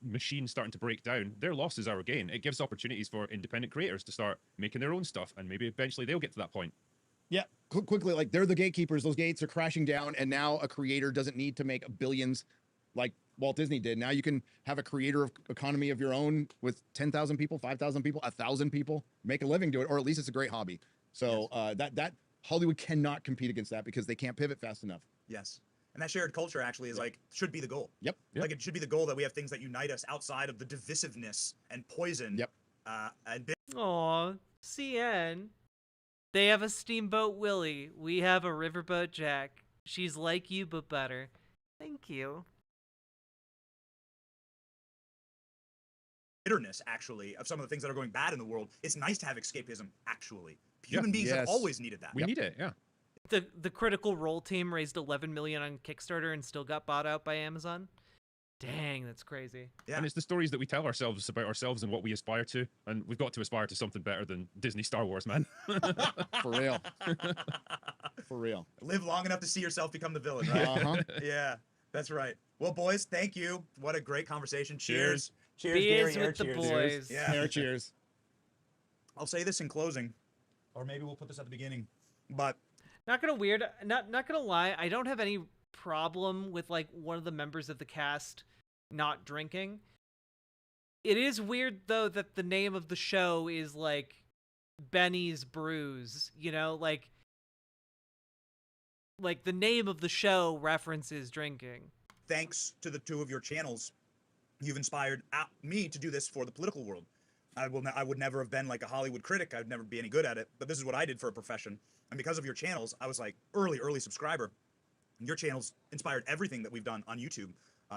machine starting to break down, their loss is our gain. It gives opportunities for independent creators to start making their own stuff, and maybe eventually they'll get to that point. Yeah, quickly, like they're the gatekeepers. Those gates are crashing down, and now a creator doesn't need to make billions like Walt Disney did. Now you can have a creator economy of your own with 10,000 people, 5,000 people, 1,000 people, make a living, do it, or at least it's a great hobby. So that Hollywood cannot compete against that because they can't pivot fast enough. Yes. And that shared culture actually is like, should be the goal. Yep. Like it should be the goal that we have things that unite us outside of the divisiveness and poison. Yep. Aw, CN. They have a Steamboat Willie. We have a Riverboat Jack. She's like you, but better. Thank you. Bitterness, actually, of some of the things that are going bad in the world. It's nice to have escapism, actually. Human beings have always needed that. We need it, yeah. The Critical Role team raised 11 million on Kickstarter and still got bought out by Amazon. Dang, that's crazy. Yeah. And it's the stories that we tell ourselves about ourselves and what we aspire to. And we've got to aspire to something better than Disney Star Wars, man. For real. For real. Live long enough to see yourself become the villain, right? Uh-huh. Yeah, that's right. Well, boys, thank you. What a great conversation. Cheers. Cheers, Beers Gary. with the Cheers. boys. Yeah. Air cheers. I'll say this in closing, or maybe we'll put this at the beginning, but Not gonna lie, I don't have any problem with like one of the members of the cast not drinking. It is weird though that the name of the show is like Benny's Brews, you know, like the name of the show references drinking. thanks to the two of your channels, you've inspired me to do this for the political world. I would never have been like a Hollywood critic. I'd never be any good at it, but this is what I did for a profession. And because of your channels, I was like early subscriber. Your channels inspired everything that we've done on YouTube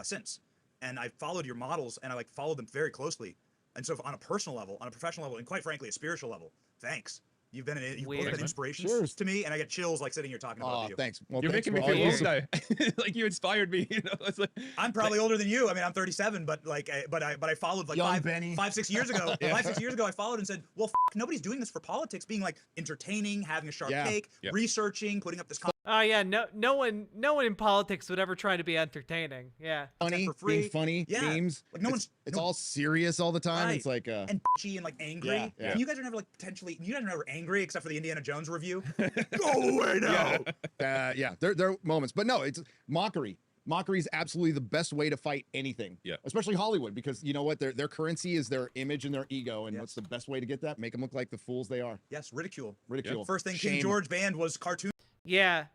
since. And I followed your models and I like followed them very closely. And so on a personal level, on a professional level, and quite frankly, a spiritual level, thanks. You've both Weird. been inspirations Cheers. to me, and I get chills like sitting here talking about Oh, you. thanks. Well, You're thanks making me for all feel your old now. Like you inspired me. You know, it's like, I'm probably older than you. I mean, I'm 37, but like, but I followed like Young Benny. 6 years ago. 5-6 years ago, I followed and said, well, nobody's doing this for politics. Being like entertaining, having a sharp Yeah. take, Yep. researching, putting up this. Oh yeah, no one in politics would ever try to be entertaining. Yeah. funny, for free. being funny, Yeah. memes. Like no It's all serious all the time. Right. It's like and bitchy and like angry. Yeah, yeah. And you guys are never like potentially. You guys are never angry except for the Indiana Jones review. Go away now. yeah, there are moments, but no, it's mockery. Mockery is absolutely the best way to fight anything. Yeah. Especially Hollywood, because you know what? Their currency is their image and their ego, and Yes. what's the best way to get that? Make them look like the fools they are. Yes, ridicule. Ridicule. First thing King Shame. George banned was cartoon. Yeah.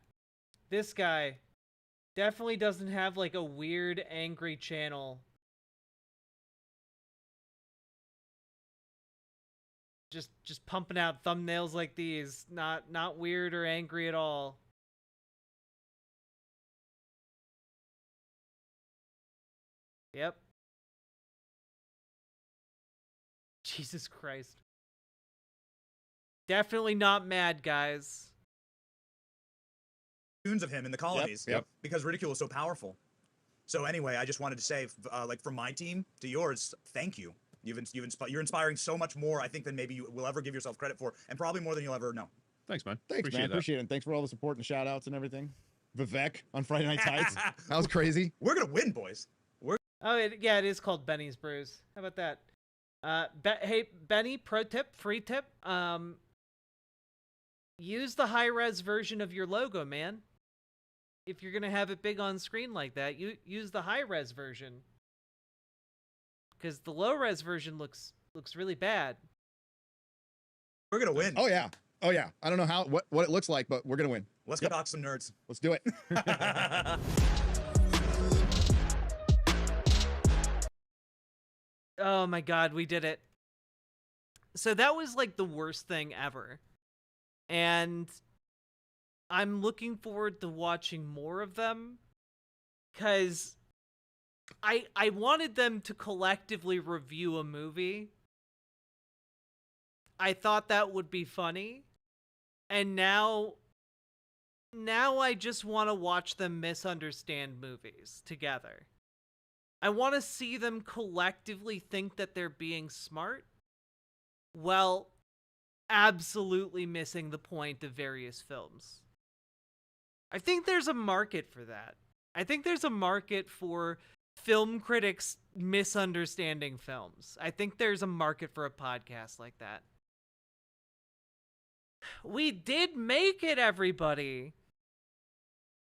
This guy definitely doesn't have like a weird angry channel. Just pumping out thumbnails like these, not weird or angry at all. Yep. Jesus Christ. Definitely not mad, guys. Of him in the colonies Yep. because ridicule is so powerful. So anyway, I just wanted to say, like from my team to yours, thank you. You're inspiring so much more, I think, than maybe you will ever give yourself credit for, and probably more than you'll ever know. thanks, man. Thanks, man. that. Appreciate it. And thanks for all the support and shout outs and everything. Vivek on Friday Night Tights. That was crazy. We're gonna win, boys. Oh, yeah, it is called Benny's Brews. How about that? Hey, Benny, pro tip, free tip. Use the high-res version of your logo, man. If you're gonna have it big on screen like that, you use the high-res version. Because the low-res version looks really bad. We're gonna win. Oh yeah. Oh yeah. I don't know what it looks like, but we're gonna win. Let's Yep. go talk some nerds. Let's do it. Oh my god, we did it. So that was like the worst thing ever. And I'm looking forward to watching more of them, because I wanted them to collectively review a movie. I thought that would be funny. And now I just want to watch them misunderstand movies together. I want to see them collectively think that they're being smart, while absolutely missing the point of various films. I think there's a market for that. I think there's a market for film critics misunderstanding films. I think there's a market for a podcast like that. We did make it, everybody.